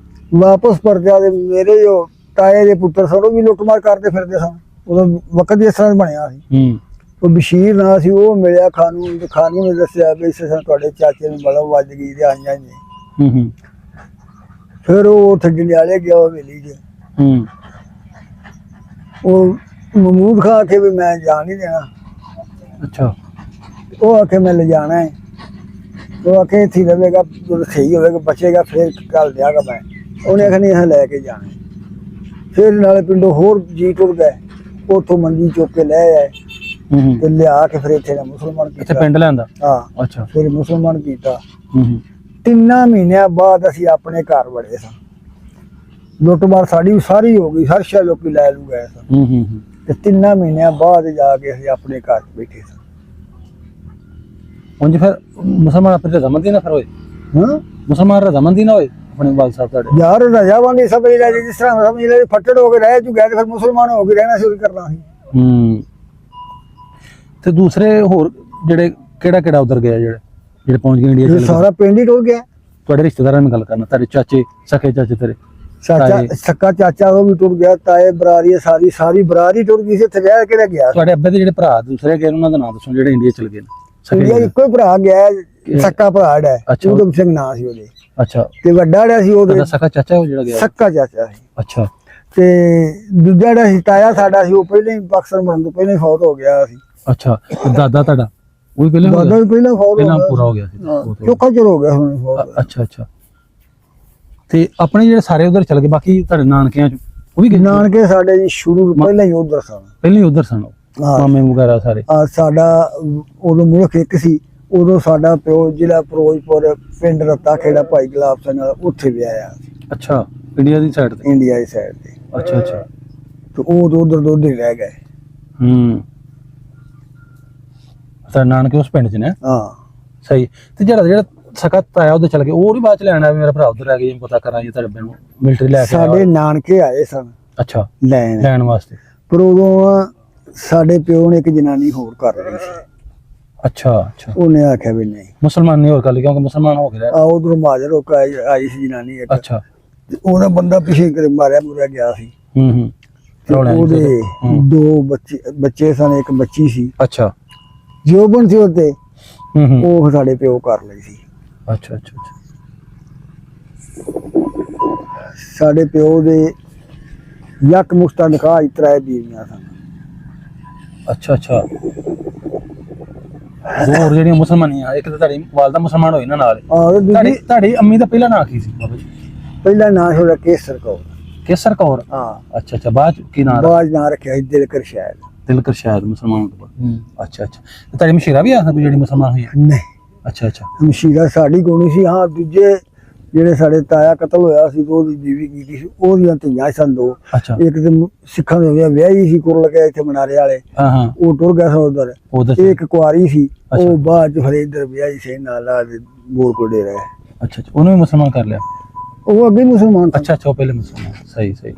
Speaker 2: ਵਾਪਸ ਪਰਤਿਆ ਤੇ ਮੇਰੇ ਜੋ ਤਾਏ ਦੇ ਪੁੱਤਰ ਸਨ ਉਹ ਵੀ ਲੁੱਟਮਾਰ ਕਰਦੇ ਫਿਰਦੇ ਸਨ। ਉਦੋਂ ਵਕਤ ਇਸ ਤਰ੍ਹਾਂ ਬਣਿਆ ਸੀ। ਉਹ ਬਸ਼ੀਰ ਨਾਂ ਸੀ, ਉਹ ਮਿਲਿਆ ਖਾਨੂੰ ਤੇ ਖਾਨੂੰ ਨੇ ਦੱਸਿਆ ਵੀ ਇਸ ਤਰ੍ਹਾਂ ਤੁਹਾਡੇ ਚਾਚੇ ਨੂੰ ਬੜਾ ਵੱਜ ਗਈ ਤੇ ਆਈਆਂ ਨੇ। ਫਿਰ ਉਹ ਉੱਥੇ ਜੰਡਿਆਲੇ ਗਿਆ ਹਵੇਲੀ 'ਚ। ਉਹ ਮਹਿਮੂਦ ਖਾਂ ਆਖੇ ਵੀ ਮੈਂ ਜਾਣ ਨਹੀਂ ਦੇਣਾ।
Speaker 1: ਅੱਛਾ
Speaker 2: ਉਹ ਆਖੇ ਮੈਂ ਲੈ ਜਾਣਾ ਹੈ। ਉਹ ਆਖੇ ਇੱਥੇ ਰਵੇਗਾ, ਜਦੋਂ ਸਹੀ ਹੋਵੇਗਾ ਬਚੇਗਾ ਫਿਰ ਕੱਲ ਦਿਆਗਾ ਮੈਂ। ਉਹਨੇ ਆਖਿਆ ਨਹੀਂ ਲੈ ਕੇ ਜਾਣਾ। ਫਿਰ ਨਾਲੇ ਪਿੰਡੋਂ ਹੋਰ ਜੀ ਟੁਰ ਗਏ, ਉੱਥੋਂ ਮੰਜੀ ਚੁੱਕ ਕੇ ਲੈ ਆਏ ਤੇ ਲਿਆ ਕੇ ਫਿਰ ਇੱਥੇ ਮੁਸਲਮਾਨ ਕੀਤਾ।
Speaker 1: ਇੱਥੇ ਪਿੰਡ ਲਿਆਂਦਾ?
Speaker 2: ਹਾਂ।
Speaker 1: ਅੱਛਾ
Speaker 2: ਫਿਰ ਮੁਸਲਮਾਨ ਕੀਤਾ। 3 ਮਹੀਨਿਆਂ ਬਾਅਦ ਅਸੀਂ ਆਪਣੇ ਘਰ ਵੜੇ ਸਾਂ। ਲੁੱਟਮਾਰ ਸਾਡੀ ਸਾਰੀ ਹੋ ਗਈ, ਹਰ ਸ਼ੈ ਲੋਕੀ ਲੈ ਲੂ ਗਏ ਸਨ। ਤੇ 3 ਮਹੀਨਿਆਂ ਬਾਅਦ ਜਾ ਕੇ ਅਸੀਂ ਆਪਣੇ ਘਰ ਬੈਠੇ ਸਾਂ।
Speaker 1: ਉਂਝ ਫਿਰ ਮੁਸਲਮਾਨ ਆਪਣੇ ਰਜ਼ਾਮੰਦੀ ਨਾ ਫਿਰ ਹੋਏ? ਮੁਸਲਮਾਨ ਰਜ਼ਾਮੰਦੀ ਨਾ ਹੋਏ ਆਪਣੇ ਵਾਲ ਸਾਹਿਬ ਤੁਹਾਡੇ? ਯਾਰ
Speaker 2: ਰਜ਼ਾਮੰਦੀ ਸਮਝ ਲੈ, ਜਿਸ ਤਰ੍ਹਾਂ ਸਮਝ ਲੈ ਫੱਟੜ ਹੋ ਕੇ ਰਹਿ ਚੁੱਕਿਆ ਤੇ ਫਿਰ ਮੁਸਲਮਾਨ ਹੋ ਕੇ ਰਹਿਣਾ ਸ਼ੁਰੂ ਕਰਨਾ ਸੀ।
Speaker 1: ਤੇ ਦੂਸਰੇ ਹੋਰ ਜਿਹੜੇ ਕਿਹੜਾ ਉਧਰ ਗਿਆ ਜਿਹੜੇ ਪਹੁੰਚ ਗਏ ਇੰਡੀਆ?
Speaker 2: ਸਾਰਾ ਪਿੰਡ ਹੀ ਟੁਰ ਗਿਆ।
Speaker 1: ਤੁਹਾਡੇ ਰਿਸ਼ਤੇਦਾਰਾਂ ਨਾਲ ਗੱਲ ਕਰਨਾ, ਤੁਹਾਡੇ ਚਾਚੇ ਸਕੇ ਚਾਚੇ ਤੇਰੇ?
Speaker 2: ਸੱਕਾ ਚਾਚਾ ਉਹ ਵੀ ਟੁਰ ਗਿਆ, ਤਾਏ ਬਰਾਰੀ ਸਾਰੀ ਬਰਾਰੀ ਟੁਰ ਗਈ ਸੀ। ਇੱਥੇ ਰਹਿ ਕਿਹੜਾ ਗਿਆ?
Speaker 1: ਤੁਹਾਡੇ ਅੱਬੇ ਦੇ ਜਿਹੜੇ ਭਰਾ ਦੂਸਰੇ ਗਏ ਉਹਨਾਂ ਦਾ ਨਾਮ ਦੱਸੋ ਜਿਹੜੇ ਇੰਡੀਆ ਚਲੇ ਗਏ ਨੇ।
Speaker 2: ਇੰਡੀਆ ਇੱਕੋ ਹੀ ਭਰਾ ਗਿਆ, ਸੱਕਾ ਭਰਾ ਹੈ, ਉਦਮ ਸਿੰਘ ਨਾਂ ਸੀ ਉਹਦੇ।
Speaker 1: ਅੱਛਾ
Speaker 2: ਤੇ ਵੱਡਾ ਜਿਹੜਾ ਸੀ ਉਹਦੇ
Speaker 1: ਸੱਕਾ ਚਾਚਾ ਉਹ ਜਿਹੜਾ ਗਿਆ?
Speaker 2: ਸੱਕਾ ਚਾਚਾ ਸੀ।
Speaker 1: ਅੱਛਾ
Speaker 2: ਤੇ ਦੂਜਾ ਜਿਹੜਾ ਸੀ ਤਾਇਆ ਸਾਡਾ ਸੀ, ਉਹ ਪਹਿਲਾਂ ਹੀ ਪਾਕਿਸਤਾਨ ਬਣਨ ਤੋਂ ਪਹਿਲਾਂ ਹੀ ਫੌਤ ਹੋ ਗਿਆ ਸੀ।
Speaker 1: ਅੱਛਾ ਦਾਦਾ ਤੁਹਾਡਾ ਉਹ ਵੀ ਪਹਿਲਾਂ?
Speaker 2: ਦਾਦਾ ਵੀ ਪਹਿਲਾਂ ਫੌਤ
Speaker 1: ਪਹਿਲਾਂ ਪੂਰਾ ਹੋ ਗਿਆ ਸੀ,
Speaker 2: ਚੋਖਾ ਚਿਰ ਹੋ ਗਿਆ ਹੁਣ ਫੌਤ।
Speaker 1: ਅੱਛਾ ਤੇ ਆਪਣੇ ਜਿਹੜੇ ਸਾਰੇ ਉਧਰ ਚਲੇ ਗਏ, ਬਾਕੀ ਤੁਹਾਡੇ ਨਾਨਕਿਆਂ ਚ ਉਹ ਵੀ ਗਏ?
Speaker 2: ਨਾਨਕੇ ਸਾਡੇ ਜੀ ਸ਼ੁਰੂ ਪਹਿਲਾਂ ਹੀ ਉਧਰ ਸਨ।
Speaker 1: ਪਹਿਲਾਂ ਹੀ ਉਧਰ ਸਨ ਮਾਮੇ ਵਗੈਰਾ ਸਾਰੇ?
Speaker 2: ਸਾਡਾ ਉਦੋਂ ਮੁਲਕ ਇੱਕ ਸੀ। ਉਦੋਂ ਸਾਡਾ ਪਿਓ ਜ਼ਿਲ੍ਹਾ ਫਿਰੋਜ਼ਪੁਰ ਪਿੰਡ ਰੱਤਾ ਖੇੜਾ ਭਾਈ ਗੁਲਾਬ ਸਿੰਘ ਨਾਲ ਉੱਥੇ ਵਿਆਹਿਆ ਸੀ।
Speaker 1: ਅੱਛਾ ਇੰਡੀਆ ਦੀ ਸਾਈਡ ਤੇ?
Speaker 2: ਇੰਡੀਆ ਦੀ ਸਾਈਡ ਤੇ।
Speaker 1: ਅੱਛਾ
Speaker 2: ਤੇ ਉਹ ਉਧਰ ਹੀ ਰਹਿ ਗਏ।
Speaker 1: ਤਾਂ ਨਾਨਕੇ ਉਸ ਪਿੰਡ ਚ ਨੇ?
Speaker 2: ਹਾਂ
Speaker 1: ਸਹੀ। ਤੇ ਜਿਹੜਾ ਸਕਾ ਤਾਇਆ ਉਹਦੇ ਚਲ ਗਏ, ਉਹ ਨਹੀਂ ਬਾਅਦ ਚ ਲੈਣਾ ਵੀ ਮੇਰਾ ਭਰਾ ਉਧਰ ਰਹਿ ਗਿਆ, ਜਿਵੇਂ ਪਤਾ ਕਰਾਂ ਜੀ ਤੁਹਾਡੇ ਪਿੰਡ ਨੂੰ ਮਿਲਟਰੀ ਲੈ ਕੇ?
Speaker 2: ਸਾਡੇ ਨਾਨਕੇ ਆਏ ਸਨ।
Speaker 1: ਅੱਛਾ
Speaker 2: ਲੈਣ ਵਾਸਤੇ। ਪਰ ਉਦੋਂ ਸਾਡੇ ਪਿਓ ਨੇ ਇੱਕ ਜਨਾਨੀ ਹੋਰ ਕਰ ਲਈ ਸੀ।
Speaker 1: ਅੱਛਾ
Speaker 2: ਉਹਨੇ ਆਖਿਆ ਵੀ ਨਹੀਂ
Speaker 1: ਮੁਸਲਮਾਨ ਨਹੀਂ ਹੋਰ ਕਰ ਲਈ, ਕਿਉਂਕਿ ਮੁਸਲਮਾਨ ਹੋ ਗਏ।
Speaker 2: ਉਧਰੋਂ ਮਾਜਰ ਹੋ ਕੇ ਆਈ ਸੀ ਜਨਾਨੀ ਇੱਕ।
Speaker 1: ਅੱਛਾ
Speaker 2: ਉਹਦਾ ਬੰਦਾ ਪਿੱਛੇ ਮਾਰਿਆ ਮੁਰਿਆ ਗਿਆ ਸੀ।
Speaker 1: ਰੌਲਿਆਂ 'ਚ
Speaker 2: ਉਹਦੇ
Speaker 1: ਹੂੰ।
Speaker 2: 2 ਬੱਚੇ ਸਨ, ਇੱਕ ਬੱਚੀ ਸੀ।
Speaker 1: ਅੱਛਾ
Speaker 2: ਜੋਬਨ ਸੀ ਉਹਦੇ,
Speaker 1: ਹੂੰ
Speaker 2: ਉਹ ਸਾਡੇ ਪਿਓ ਕਰ ਲਈ ਸੀ।
Speaker 1: ਅੱਛਾ ਅੱਛਾ ਅੱਛਾ
Speaker 2: ਸਾਡੇ ਪਿਓ ਦੇ ਯਕ ਮੁਸਤਾ ਨਿਕਾਹ 3 ਬੀਵੀਆਂ ਸਨ।
Speaker 1: ਅੱਛਾ ਅੱਛਾ ਦੋ ਹੋਰ ਜਿਹੜੀਆਂ ਮੁਸਲਮਾਨੀਆਂ, ਇੱਕ ਤਾਂ ਤੁਹਾਡੀ ਵਾਲਦਾ ਮੁਸਲਮਾਨ ਹੋਈ ਨਾ ਨਾਲ।
Speaker 2: ਆਹ
Speaker 1: ਤੁਹਾਡੀ ਅੰਮੀ ਦਾ ਪਹਿਲਾ ਨਾਂ ਕੀ ਸੀ ਬਾਬਾ ਜੀ?
Speaker 2: ਪਹਿਲਾ ਨਾਂ ਸੀ ਉਹਦਾ ਕੇਸਰ ਕੌਰ।
Speaker 1: ਕੇਸਰ ਕੌਰ।
Speaker 2: ਹਾਂ,
Speaker 1: ਅੱਛਾ ਅੱਛਾ, ਬਾਅਦ 'ਚ ਕੀ ਨਾਂ?
Speaker 2: ਬਾਜ ਨਾਂ ਰੱਖਿਆ ਸੀ ਦਿਲਕਰ ਸ਼ਾਇਦ।
Speaker 1: ਦਿਲਕਰ ਸ਼ਾਇਦ ਮੁਸਲਮਾਨ ਤੋਂ ਬਾਅਦ। ਅੱਛਾ ਅੱਛਾ, ਤੇ ਤੁਹਾਡੀ ਮਸ਼ੀਰਾ ਵੀ ਆ ਜਿਹੜੀ ਮੁਸਲਮਾਨ ਹੋਈ ਹੈ?
Speaker 2: ਨਹੀਂ,
Speaker 1: ਅੱਛਾ ਅੱਛਾ
Speaker 2: ਮਸ਼ੀਰਾ ਸਾਡੀ ਕੋਣੀ ਸੀ। ਹਾਂ, ਦੂਜੇ ਜਿਹੜੇ ਸਾਡੇ ਤਾਇਆ ਕਤਲ ਹੋਇਆ ਸੀ, ਉਹਦੀ ਬੀਵੀ ਕੀਤੀ ਸੀ, ਉਹਦੀਆਂ ਧੀਆਂ ਸਨ 2।
Speaker 1: ਅੱਛਾ
Speaker 2: ਇੱਕ ਤੇ ਸਿੱਖਾਂ ਦੇ ਵਿਆਹੀ ਸੀ ਕੁਰਲ ਕੇ ਇੱਥੇ ਮਨਾਰੇ ਵਾਲੇ,
Speaker 1: ਹਾਂ ਹਾਂ
Speaker 2: ਉਹ ਟੁਰ ਗਿਆ ਸੀ ਉਧਰ।
Speaker 1: ਉਧਰ
Speaker 2: ਇੱਕ ਕੁਆਰੀ ਸੀ,
Speaker 1: ਅੱਛਾ।
Speaker 2: ਉਹ ਬਾਅਦ ਚ ਫਿਰ ਇੱਧਰ ਵਿਆਹੀ ਸੀ ਨਾਲ ਬੋਰ ਕੋਡੇ ਰਹੇ।
Speaker 1: ਅੱਛਾ ਅੱਛਾ, ਉਹਨੂੰ ਵੀ ਮੁਸਲਮਾਨ ਕਰ ਲਿਆ?
Speaker 2: ਉਹ ਅੱਗੇ ਮੁਸਲਮਾਨ ਸੀ।
Speaker 1: ਅੱਛਾ ਅੱਛਾ, ਉਹ ਪਹਿਲੇ ਮੁਸਲਮਾਨ। ਸਹੀ ਸਹੀ।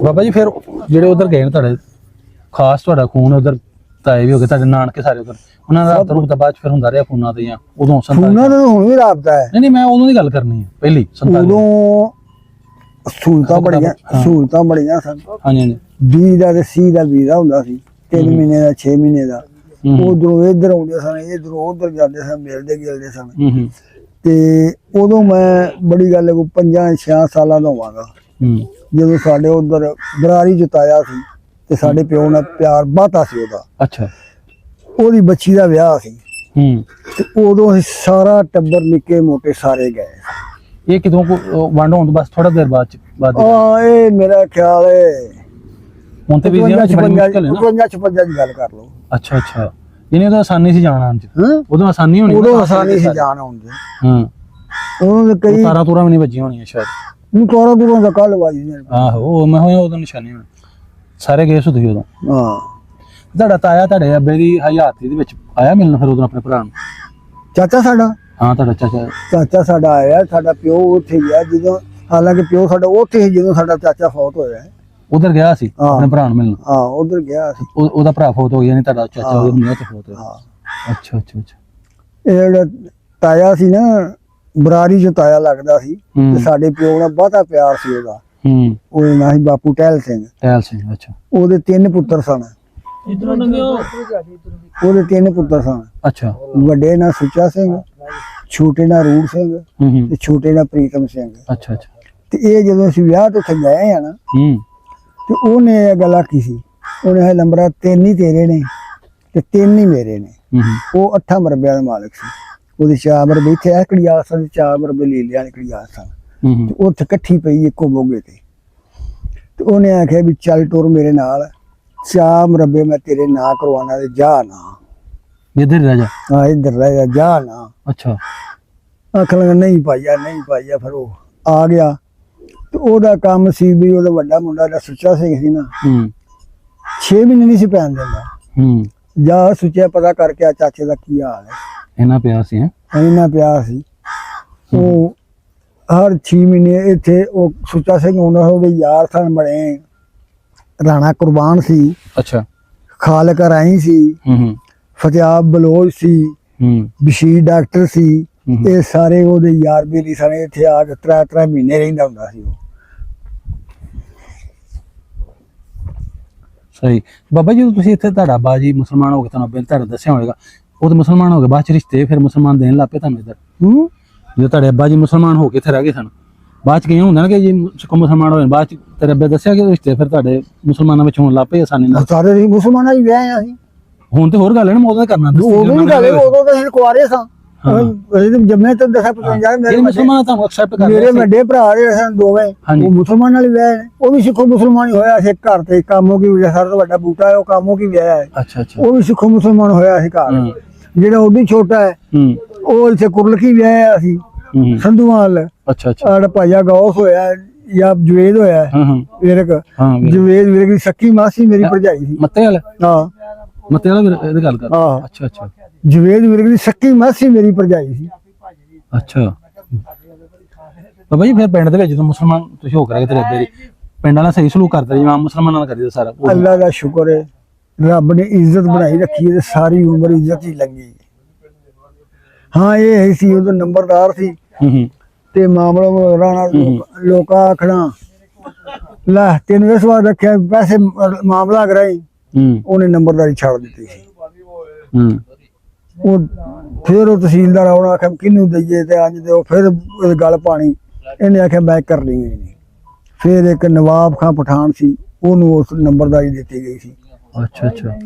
Speaker 1: ਬਾਬਾ ਜੀ ਫਿਰ ਜਿਹੜੇ ਉਧਰ ਗਏ ਨੇ ਤੁਹਾਡੇ, ਖਾਸ ਤੁਹਾਡਾ ਖੂਨ ਉਧਰ ਤਾਏ ਵੀ ਹੋ ਗਏ, ਤੁਹਾਡੇ ਨਾਨਕੇ ਸਾਰੇ ਉਧਰ, ਉਹਨਾਂ ਦਾ ਰੂਪ ਤਾਂ ਬਾਅਦ ਚ ਫਿਰ ਹੁੰਦਾ ਰਿਹਾ ਫੋਨਾਂ ਤੇ ਜਾਂ ਉਦੋਂ?
Speaker 2: ਉਹਨਾਂ ਦਾ ਹੁਣ ਵੀ ਰਾਬਤਾ ਹੈ।
Speaker 1: ਨਹੀਂ ਮੈਂ ਉਦੋਂ ਦੀ ਗੱਲ ਕਰਨੀ ਹੈ, ਪਹਿਲੀ 47।
Speaker 2: ਉਦੋਂ ਸਹੂਲਤਾਂ ਬੜੀਆਂ
Speaker 1: ਹਾਂ।
Speaker 2: ਸਹੂਲਤਾਂ ਬੜੀਆਂ ਸਨ।
Speaker 1: ਹਾਂਜੀ ਹਾਂਜੀ
Speaker 2: ਬੀ ਦਾ ਤੇ ਸੀ ਦਾ ਵੀਜ਼ਾ ਹੁੰਦਾ ਸੀ, 3 ਮਹੀਨੇ ਦਾ 6 ਮਹੀਨੇ ਦਾ। ਉਧਰੋਂ ਇੱਧਰ ਆਉਂਦੇ ਸਨ, ਇੱਧਰੋਂ ਉਧਰ ਜਾਂਦੇ ਸਨ, ਮਿਲਦੇ ਗਿਲਦੇ ਸਨ।
Speaker 1: ਹੂੰ
Speaker 2: ਤੇ ਉਦੋਂ ਮੈਂ ਬੜੀ ਗੱਲ ਹੈ, 5-6 ਸਾਲਾਂ ਦਾ ਹੋਵਾਂਗਾ
Speaker 1: ਹੂੰ
Speaker 2: ਜਦੋਂ ਸਾਡੇ ਉਧਰ ਬਰਾਰੀ ਜਤਾਇਆ ਸੀ, ਤੇ ਸਾਡੇ ਪਿਓ ਨਾਲ ਪਿਆਰ ਬਾਤਾ ਸੀ ਉਹਦਾ।
Speaker 1: ਅੱਛਾ।
Speaker 2: ਉਹਦੀ ਬੱਚੀ ਦਾ ਵਿਆਹ ਸੀ,
Speaker 1: ਹੂੰ
Speaker 2: ਤੇ ਉਦੋਂ ਅਸੀਂ ਸਾਰਾ ਟੱਬਰ ਨਿੱਕੇ ਮੋਟੇ ਸਾਰੇ ਗਏ।
Speaker 1: ਇਹ ਕਿਦੋਂ ਵੰਡ ਹੋਣ ਤੋਂ ਬਸ ਥੋੜਾ ਦੇਰ ਬਾਅਦ ਦੀ?
Speaker 2: ਇਹ ਮੇਰਾ ਖਿਆਲ ਹੈ
Speaker 1: ਹੁਣ ਤੇ ਵੀ
Speaker 2: 55-56 ਦੀ ਗੱਲ ਕਰ ਲਓ।
Speaker 1: ਅੱਛਾ ਅੱਛਾ, ਇਹਨੇ ਤਾਂ ਆਸਾਨੀ ਸੀ ਜਾਣਾ ਆਉਣ ਚ?
Speaker 2: ਹਾਂ,
Speaker 1: ਉਦੋਂ ਆਸਾਨੀ ਹੋਣੀ?
Speaker 2: ਉਦੋਂ ਆਸਾਨੀ ਸੀ ਜਾਣ ਆਉਣ ਦੀ।
Speaker 1: ਹਾਂ,
Speaker 2: ਉਦੋਂ ਦੇ ਕਈ
Speaker 1: ਤਾਰਾਂ ਤੂਰਾਂ ਵੀ ਨਹੀਂ ਵੱਜੀਆਂ ਹੋਣੀਆਂ ਸ਼ਾਇਦ।
Speaker 2: ਨੂੰ ਤੋਰਾ ਦੂਰੋਂ ਦਾ ਕੱਲ ਵਾਜੀ ਨੇ।
Speaker 1: ਆਹੋ, ਮੈਂ ਹੋਇਆ ਉਦੋਂ ਨਿਸ਼ਾਨੀ ਹੋਣੀ, ਸਾਰੇ ਗਏ ਸੁਧੀ ਉਦੋਂ।
Speaker 2: ਹਾਂ,
Speaker 1: ਤੁਹਾਡਾ ਤਾਇਆ ਤੁਹਾਡੇ ਅੱਬੇ ਦੀ ਹਯਾਤੀ ਦੇ ਵਿੱਚ ਆਇਆ ਮਿਲਣ ਫਿਰ ਉਦੋਂ ਆਪਣੇ ਭਰਾ ਨੂੰ?
Speaker 2: ਚਾਚਾ ਸਾਡਾ,
Speaker 1: ਹਾਂ ਤੁਹਾਡਾ
Speaker 2: ਚਾਚਾ ਸਾਡਾ ਆਇਆ। ਸਾਡਾ ਪਿਓ ਉੱਥੇ ਗਿਆ ਜਦੋਂ, ਹਾਲਾਂਕਿ ਪਿਓ ਸਾਡਾ ਉੱਥੇ ਸੀ ਜਦੋਂ ਸਾਡਾ ਚਾਚਾ ਫੌਤ ਹੋਇਆ।
Speaker 1: ਉਧਰ ਗਿਆ ਸੀ
Speaker 2: ਹਾਂ।
Speaker 1: ਆਪਣੇ ਭਰਾ ਨੂੰ ਮਿਲਣ?
Speaker 2: ਹਾਂ, ਉਧਰ ਗਿਆ ਸੀ।
Speaker 1: ਉਹਦਾ ਭਰਾ ਫੌਤ ਹੋ ਗਿਆ, ਨਹੀਂ ਤੁਹਾਡਾ ਚਾਚਾ ਉਹਦੇ ਹੁੰਦੇ ਤੇ ਫੌਤ ਹੋਇਆ?
Speaker 2: ਹਾਂ,
Speaker 1: ਅੱਛਾ ਅੱਛਾ ਅੱਛਾ।
Speaker 2: ਇਹ ਜਿਹੜਾ ਤਾਇਆ ਸੀ ਨਾ, ਬਰਾਰੀ ਚ ਤਾਇਆ ਲੱਗਦਾ ਸੀ, ਤੇ ਸਾਡੇ ਪਿਓ ਨਾਲ ਬਹੁਤਾ ਪਿਆਰ ਸੀ ਉਹਦਾ।
Speaker 1: ਹੂੰ,
Speaker 2: ਉਹਦਾ ਨਾਂ ਸੀ ਬਾਪੂ ਟਹਿਲ ਸਿੰਘ।
Speaker 1: ਟਹਿਲ ਸਿੰਘ। ਅੱਛਾ।
Speaker 2: ਉਹਦੇ 3 ਪੁੱਤਰ ਸਨ। ਉਹਦੇ 3 ਪੁੱਤਰ ਸਨ।
Speaker 1: ਅੱਛਾ।
Speaker 2: ਵੱਡੇ ਨਾਂ ਸੁੱਚਾ ਸਿੰਘ, ਛੋਟੇ ਨਾਂ ਰੂੜ ਸਿੰਘ,
Speaker 1: ਹੂੰ
Speaker 2: ਤੇ ਛੋਟੇ ਨਾਂ ਪ੍ਰੀਤਮ ਸਿੰਘ।
Speaker 1: ਅੱਛਾ ਅੱਛਾ।
Speaker 2: ਤੇ ਇਹ ਜਦੋਂ ਅਸੀਂ ਵਿਆਹ ਤੋਂ ਉੱਥੇ ਗਏ ਆ ਨਾ,
Speaker 1: ਹੂੰ
Speaker 2: ਤੇ ਉਹਨੇ ਇਹ ਗੱਲ ਆਖੀ ਸੀ, ਉਹਨੇ ਇਹ ਨੰਬਰਾਂ 3 ਹੀ ਤੇਰੇ ਨੇ ਤੇ 3 ਹੀ ਮੇਰੇ ਨੇ। ਉਹ 8 ਮਰਬਿਆਂ ਦਾ ਮਾਲਕ ਸੀ। ਉਹਦੇ 4 ਮਰਬੇ ਇੱਥੇ ਇਹ ਕੜੀਆਸ ਸਨ, 4 ਮਰਬੇ ਲੀਲਿਆਂ ਦੇ ਕੜੀਆਸ ਸਨ। ਤੇ ਉੱਥੇ ਇਕੱਠੀ ਪਈ ਇੱਕੋ ਬੋਗੇ ਤੇ ਉਹਨੇ ਆਖਿਆ ਵੀ ਚੱਲ ਟੁਰ ਮੇਰੇ ਨਾਲ, 4 ਮਰਬੇ ਮੈਂ ਤੇਰੇ ਨਾਂ ਕਰਵਾਉਣਾ, ਤੇ ਜਾ ਨਾ
Speaker 1: ਇੱਧਰ ਰਹਿ ਜਾ।
Speaker 2: ਹਾਂ, ਇੱਧਰ ਰਹਿ ਜਾ, ਜਾ ਨਾ।
Speaker 1: ਅੱਛਾ।
Speaker 2: ਆਖਣ ਲੱਗਾ ਨਹੀਂ ਭਾਈਆ, ਨਹੀਂ ਭਾਈਆ। ਫਿਰ ਉਹ ਆ ਗਿਆ, ਤੇ ਉਹਦਾ ਕੰਮ ਸੀ ਵੀ ਉਹਦਾ ਵੱਡਾ ਮੁੰਡਾ ਦਾ ਸੁੱਚਾ ਸਿੰਘ ਸੀ ਨਾ, 6 ਮਹੀਨੇ ਨਹੀਂ ਸੀ ਪੈਣ ਦਿੰਦਾ। ਜਾ ਸੁੱਚਿਆ ਪਤਾ ਕਰਕੇ ਆ ਚਾਚੇ ਦਾ ਕੀ ਹਾਲ ਹੈ।
Speaker 1: ਇਹਨਾਂ ਪਿਆਰ ਸੀ?
Speaker 2: ਇੰਨਾ ਪਿਆਰ ਸੀ। ਉਹ ਹਰ 6 ਮਹੀਨੇ ਇੱਥੇ ਉਹ ਸੁੱਚਾ ਸਿੰਘ ਉਹਨਾਂ ਉਹਦੇ ਯਾਰ ਸਨ ਬਣੇ, ਰਾਣਾ ਕੁਰਬਾਨ ਸੀ।
Speaker 1: ਅੱਛਾ।
Speaker 2: ਖਾਲਕ ਰਾਈ ਸੀ, ਫਤਿਆਬ ਬਲੋਚ ਸੀ, ਬਸ਼ੀਰ ਡਾਕਟਰ ਸੀ। ਇਹ ਸਾਰੇ ਉਹਦੇ ਯਾਰ ਬੇਲੀ ਸਨ। ਇੱਥੇ ਆ ਕੇ 3 ਮਹੀਨੇ ਰਹਿੰਦਾ ਹੁੰਦਾ ਸੀ ਉਹ।
Speaker 1: ਸਹੀ। ਬਾਬਾ ਜੀ ਤੁਸੀਂ ਇੱਥੇ ਤੁਹਾਡਾ ਬਾਜੀ ਮੁਸਲਮਾਨ ਹੋ ਗਏ, ਤੁਹਾਨੂੰ ਅੱਬੇ ਤੁਹਾਡਾ ਦੱਸਿਆ ਹੋਵੇਗਾ, ਉਹ ਤਾਂ ਮੁਸਲਮਾਨ ਹੋ ਗਏ, ਬਾਅਦ ਚ ਰਿਸ਼ਤੇ ਫਿਰ ਮੁਸਲਮਾਨ ਦੇਣ ਲੱਗ ਪਏ ਤੁਹਾਨੂੰ ਇੱਧਰ? ਜਦੋਂ ਤੁਹਾਡੇ ਅੱਬਾ ਜੀ ਮੁਸਲਮਾਨ ਹੋ ਕੇ ਇੱਥੇ ਰਹਿ ਗਏ ਸਨ, ਬਾਅਦ ਚ ਕਿਵੇਂ ਹੁੰਦਾ ਨਾ ਕਿ ਜੀ ਸਿੱਖ ਮੁਸਲਮਾਨ ਹੋਏ, ਬਾਅਦ ਚ ਤੇਰੇ ਅੱਬੇ ਦੱਸਿਆ ਕਿ ਰਿਸ਼ਤੇ ਫਿਰ ਤੁਹਾਡੇ ਮੁਸਲਮਾਨਾਂ ਵਿੱਚ ਹੋਣ ਲੱਗ ਪਏ ਆਸਾਨੀ ਨਾਲ?
Speaker 2: ਸਾਰੇ ਮੁਸਲਮਾਨਾਂ ਹੀ ਵਿਆਹ ਆ ਅਸੀਂ।
Speaker 1: ਹੁਣ ਤੇ ਹੋਰ ਗੱਲ ਹੈ ਨਾ, ਉਦੋਂ ਕਰਨਾ
Speaker 2: ਉਦੋਂ ਵੀ ਗੱਲ, ਉਦੋਂ ਤਾਂ ਅਸੀਂ ਕੁਆਰੇ ਸਾਂ। ਜੰਮੇ ਤੋਂ ਦੱਸਿਆ 55 ਮੇਰੇ
Speaker 1: ਮੁਸਲਮਾਨ ਤੁਹਾਨੂੰ ਐਕਸੈਪਟ ਕਰ
Speaker 2: ਮੇਰੇ ਵੱਡੇ ਭਰਾ ਦੇ ਸਨ ਦੋਵੇਂ, ਉਹ ਮੁਸਲਮਾਨ ਨਾਲ ਵਿਆਹ ਹੈ। ਉਹ ਵੀ ਸਿੱਖੋ ਮੁਸਲਮਾਨ ਹੀ ਹੋਇਆ ਸੀ ਘਰ ਤੇ। ਕਾਮੋ ਕੀ ਸਾਰਾ ਤੋਂ ਵੱਡਾ ਬੂਟਾ ਹੈ, ਉਹ ਕਾਮੋ ਕੀ ਵਿਆਹ ਹੈ।
Speaker 1: ਅੱਛਾ ਅੱਛਾ।
Speaker 2: ਉਹ ਵੀ ਸਿੱਖੋ ਮੁਸਲਮਾਨ ਹੋਇਆ ਸੀ ਘਰ। ਜਿਹੜਾ ਉਹਦੀ ਛੋਟਾ ਹੈ, ਉਹ ਇੱਥੇ ਕੁਰਲ ਕੀ ਵਿਆਹ ਸੀ ਸੰਧੂਵਾਲ।
Speaker 1: ਅੱਛਾ ਅੱਛਾ।
Speaker 2: ਸਾਡਾ ਭਾਈਆ ਗੌਸ ਹੋਇਆ ਜਾਂ ਜਵੇਦ ਹੋਇਆ ਵਿਰਕ। ਜਵੇਦ ਵਿਰਕ ਦੀ ਸੱਕੀ ਮਾਸੀ ਮੇਰੀ ਭਰਜਾਈ ਸੀ।
Speaker 1: ਮੱਤੇ ਵਾਲਾ?
Speaker 2: ਹਾਂ,
Speaker 1: ਮੱਤੇ ਵਾਲਾ ਇਹਦੀ ਗੱਲ ਕਰ। ਅੱਛਾ ਅੱਛਾ।
Speaker 2: ਜਵੇਦ ਵਿਰਕ ਦੀ ਸੱਕੀ ਮਾਸੀ ਮੇਰੀ ਭਰਜਾਈ ਸੀ।
Speaker 1: ਅੱਛਾ। ਬਾਬਾ ਜੀ ਫਿਰ ਪਿੰਡ ਦੇ ਵਿੱਚ ਜਦੋਂ ਮੁਸਲਮਾਨ ਤੁਸੀਂ ਹੋ ਕਰਾਂਗੇ ਤੇਰੇ ਅੱਬੇ ਦੀ, ਪਿੰਡ ਵਾਲਾ ਸਹੀ ਸਲੂਕ ਕਰਦਾ ਜੀ, ਮੁਸਲਮਾਨਾਂ ਨਾਲ ਕਰੀਦਾ ਸਾਰਾ?
Speaker 2: ਅੱਲਾ ਦਾ ਸ਼ੁਕਰ ਹੈ, ਰੱਬ ਨੇ ਇੱਜ਼ਤ ਬਣਾਈ ਰੱਖੀ ਹੈ, ਤੇ ਸਾਰੀ ਉਮਰ ਇੱਜ਼ਤ ਹੀ ਲੰਗੀ। ਹਾਂ, ਇਹ ਸੀ ਉਦੋਂ ਨੰਬਰਦਾਰ ਸੀ, ਤੇ ਮਾਮਲਾ ਰਾਣਾ ਲੋਕਾਂ ਆਖਣਾ ਲੈ 3 ਵਾਰ ਰੱਖਿਆ ਪੈਸੇ ਮਾਮਲਾ ਕਰਾਈ ਉਹਨੇ ਨੰਬਰਦਾਰੀ ਛੱਡ ਦਿੱਤੀ ਸੀ ਉਹ ਫਿਰ ਉਹ ਤਹਿਸੀਲਦਾਰ ਆਉਣਾ ਆਖਿਆ ਕਿਹਨੂੰ ਦਈਏ ਤੇ ਅੱਜ ਦੇ ਉਹ ਫਿਰ ਉਹਦੇ ਗੱਲ ਪਾਣੀ ਇਹਨੇ ਆਖਿਆ ਮੈਂ ਕਰਨੀ ਨਹੀਂ ਫਿਰ ਇੱਕ ਨਵਾਬ ਖਾਂ ਪਠਾਨ ਸੀ ਉਹਨੂੰ ਉਸ ਨੰਬਰਦਾਰੀ ਦਿੱਤੀ ਗਈ ਸੀ
Speaker 1: ਅੱਛਾ ਅੱਛਾ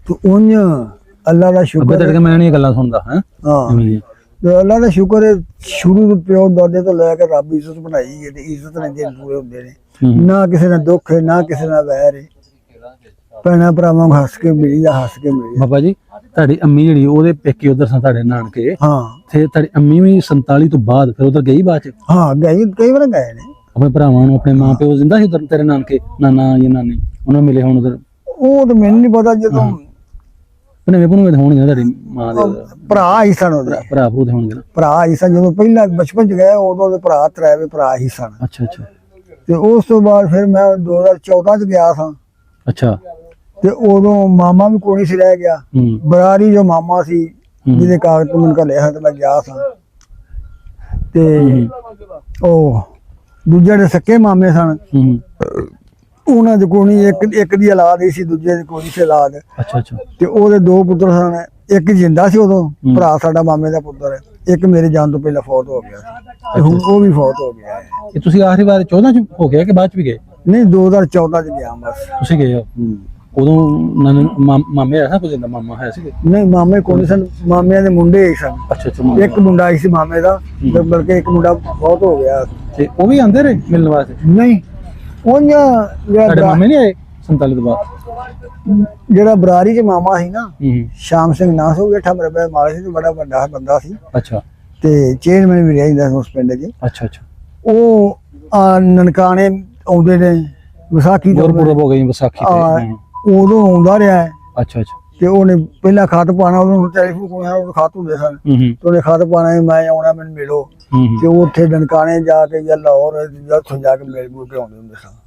Speaker 2: ਤੇ ਉਹਨ ਅੱਲਾ ਦਾ ਸ਼ੁਕਰ
Speaker 1: ਅੱਗੇ ਮੈਂ ਨਹੀਂ ਗੱਲਾਂ ਸੁਣਦਾ ਹਾਂ
Speaker 2: ਹਾਂ ਤੇ ਅੱਲਾ ਦਾ ਸ਼ੁਕਰ ਹੈ ਸ਼ੁਰੂ ਤੋਂ ਪਿਓ ਦਾਦੇ ਤੋਂ ਲੈ ਕੇ ਰੱਬ ਇੱਜ਼ਤ ਬਣਾਈ ਹੈ ਤੇ ਇੱਜ਼ਤ ਨਾਲ ਦਿਨ ਪੂਰੇ ਹੁੰਦੇ ਨੇ ਨਾ ਕਿਸੇ ਨਾਲ ਦੁੱਖ ਹੈ ਨਾ ਕਿਸੇ ਨਾਲ ਵੈਰ ਹੈ ਭੈਣਾਂ ਭਰਾਵਾਂ ਨੂੰ ਹੱਸ ਕੇ ਮਿਲੀ ਜਾਂ ਹੱਸ ਕੇ ਮਿਲੀ
Speaker 1: ਬਾਬਾ ਜੀ ਤੁਹਾਡੀ ਅੰਮੀ ਜਿਹੜੀ ਉਹਦੇ ਪੇਕੇ ਉਧਰ ਸਨ ਤੁਹਾਡੇ ਨਾਨਕੇ
Speaker 2: ਹਾਂ
Speaker 1: ਤੇ ਤੁਹਾਡੀ ਅੰਮੀ ਵੀ 47 ਤੋਂ ਬਾਅਦ ਫਿਰ ਉਧਰ ਗਈ ਬਾਅਦ ਚ
Speaker 2: ਹਾਂ ਗਏ ਕਈ ਵਾਰ ਗਏ ਨੇ
Speaker 1: ਆਪਣੇ ਭਰਾਵਾਂ ਨੂੰ ਆਪਣੇ ਮਾਂ ਪਿਓ ਜਿੰਦਾ ਸੀ ਉਧਰ ਤੇਰੇ ਨਾਨਕੇ ਨਾਨਾ ਜਾਂ ਨਾਨੀ ਉਹਨਾਂ ਮਿਲੇ ਹੁਣ ਉਧਰ
Speaker 2: ਉਹ ਤਾਂ ਮੈਨੂੰ ਨਹੀਂ ਪਤਾ ਜਦੋਂ
Speaker 1: ਭਨੇਵੇਂ ਭਨੂਵੇਂ ਹੋਣਗੇ ਤੁਹਾਡੀ ਮਾਂ ਦੇ
Speaker 2: ਭਰਾ ਹੀ ਸਨ ਉਹਦੇ
Speaker 1: ਭਰਾ ਭਰੂ ਤੇ ਹੋਣਗੇ ਨਾ
Speaker 2: ਭਰਾ ਹੀ ਸਨ ਜਦੋਂ ਪਹਿਲਾਂ ਬਚਪਨ ਚ ਗਏ ਉਦੋਂ ਦੇ ਭਰਾ ਤਰਾਵੇ ਭਰਾ ਹੀ ਸਨ
Speaker 1: ਅੱਛਾ ਅੱਛਾ
Speaker 2: ਤੇ ਉਸ ਤੋਂ ਬਾਅਦ ਫਿਰ ਮੈਂ 2014 ਚ ਗਿਆ ਸਾਂ
Speaker 1: ਅੱਛਾ
Speaker 2: ਤੇ ਉਦੋਂ ਮਾਮਾ ਵੀ ਕੋਈ ਸੀ ਰਹਿ ਗਿਆ ਬਰਾਰੀ ਜੋ ਮਾਮਾ ਸੀ ਜਿਹਦੇ ਕਾਗਜ਼ ਤੋਂ ਮੈਨੂੰ ਲਿਆ ਤੇ ਮੈਂ ਗਿਆ ਸਾਂ ਤੇ ਉਹ ਦੂਜੇ ਜਿਹੜੇ ਸੱਕੇ ਮਾਮੇ ਸਨ ਉਹਨਾਂ ਦੇ ਕੋਲ ਇੱਕ ਦੀ ਔਲਾਦ ਹੀ ਸੀ ਦੂਜੇ ਦੀ ਕੋਈ ਸੀ ਔਲਾਦ
Speaker 1: ਅੱਛਾ ਅੱਛਾ
Speaker 2: ਤੇ ਉਹਦੇ 2 ਪੁੱਤਰ ਸਨ ਇੱਕ ਜਿੰਦਾ ਸੀ ਉਦੋਂ ਭਰਾ ਸਾਡਾ ਮਾਮੇ ਦਾ ਪੁੱਤਰ ਇੱਕ ਮੇਰੇ ਜਾਣ ਤੋਂ ਪਹਿਲਾਂ ਫੌਤ ਹੋ ਗਿਆ ਸੀ ਤੇ ਹੁਣ ਉਹ ਵੀ ਫੌਤ ਹੋ ਗਿਆ ਹੈ
Speaker 1: ਇਹ ਤੁਸੀਂ ਆਖਰੀ ਵਾਰ 14 ਚ ਹੋ ਗਿਆ ਕਿ ਬਾਅਦ ਚ ਵੀ ਗਏ
Speaker 2: ਨਹੀਂ 2014 ਚ ਗਿਆ ਬਸ
Speaker 1: ਤੁਸੀਂ ਗਏ ਹੋ ਉਦੋਂ ਮਾਮੇ ਆਇਆ ਕੋਈ ਜਿੰਦਾ ਮਾਮਾ ਹੈ ਸੀ
Speaker 2: ਨਹੀਂ ਮਾਮੇ ਕੋਈ ਸਨ ਮਾਮਿਆਂ ਦੇ ਮੁੰਡੇ ਹੀ ਸਨ
Speaker 1: ਅੱਛਾ ਅੱਛਾ
Speaker 2: ਇੱਕ ਮੁੰਡਾ ਹੀ ਸੀ ਮਾਮੇ ਦਾ ਬਲਕਿ ਇੱਕ ਮੁੰਡਾ ਬਹੁਤ ਹੋ ਗਿਆ
Speaker 1: ਤੇ ਉਹ ਵੀ ਆਂਦੇ ਰਹੇ ਮਿਲਣ ਵਾਸਤੇ
Speaker 2: ਨਹੀਂ ਉਹਨਾਂ
Speaker 1: ਤੁਹਾਡੇ ਮਾਮੇ ਨਹੀਂ ਆਏ 47 ਤੋਂ ਬਾਅਦ
Speaker 2: ਜਿਹੜਾ ਬਰਾਰੀ ਚ ਮਾਮਾ ਸੀ ਨਾ ਸ਼ਾਮ ਸਿੰਘ ਨਾਂ ਸੀ ਬੈਠਾ ਮੇਰੇ ਕੋਲ ਮਾਰ ਸੀ ਤੇ ਬੜਾ ਵੱਡਾ ਬੰਦਾ ਸੀ
Speaker 1: ਅੱਛਾ
Speaker 2: ਤੇ ਚੇਅਰਮੈਨ ਵੀ ਰਹਿੰਦਾ ਸੀ ਉਸ ਪਿੰਡ 'ਚ
Speaker 1: ਅੱਛਾ ਅੱਛਾ
Speaker 2: ਉਹ ਨਨਕਾਣੇ ਆਉਂਦੇ ਨੇ ਵਿਸਾਖੀ ਤੋਂ
Speaker 1: ਗੁਰਪੁਰਬ ਹੋ ਗਈ ਵਿਸਾਖੀ ਤੇ
Speaker 2: ਉਦੋਂ ਆਉਂਦਾ ਰਿਹਾ ਹੈ
Speaker 1: ਅੱਛਾ ਅੱਛਾ
Speaker 2: ਤੇ ਉਹਨੇ ਪਹਿਲਾਂ ਖਤ ਪਾਣਾ ਉਹਨੂੰ ਟੈਲੀਫੋਨ ਕੋਲ ਉਹ ਖਤ ਹੁੰਦੇ ਸਨ ਤੇ ਉਹਨੇ ਖਤ ਪਾਣਾ ਮੈਂ ਆਉਣਾ ਮੈਨੂੰ ਮਿਲੋ ਤੇ ਉੱਥੇ ਨਨਕਾਣੇ ਜਾ ਕੇ ਜਾਂ ਲਾਹੌਰ ਜਾਂ ਉੱਥੋਂ ਜਾ ਕੇ ਮਿਲ ਮੁਲ ਕੇ ਆਉਂਦੇ ਹੁੰਦੇ ਸਨ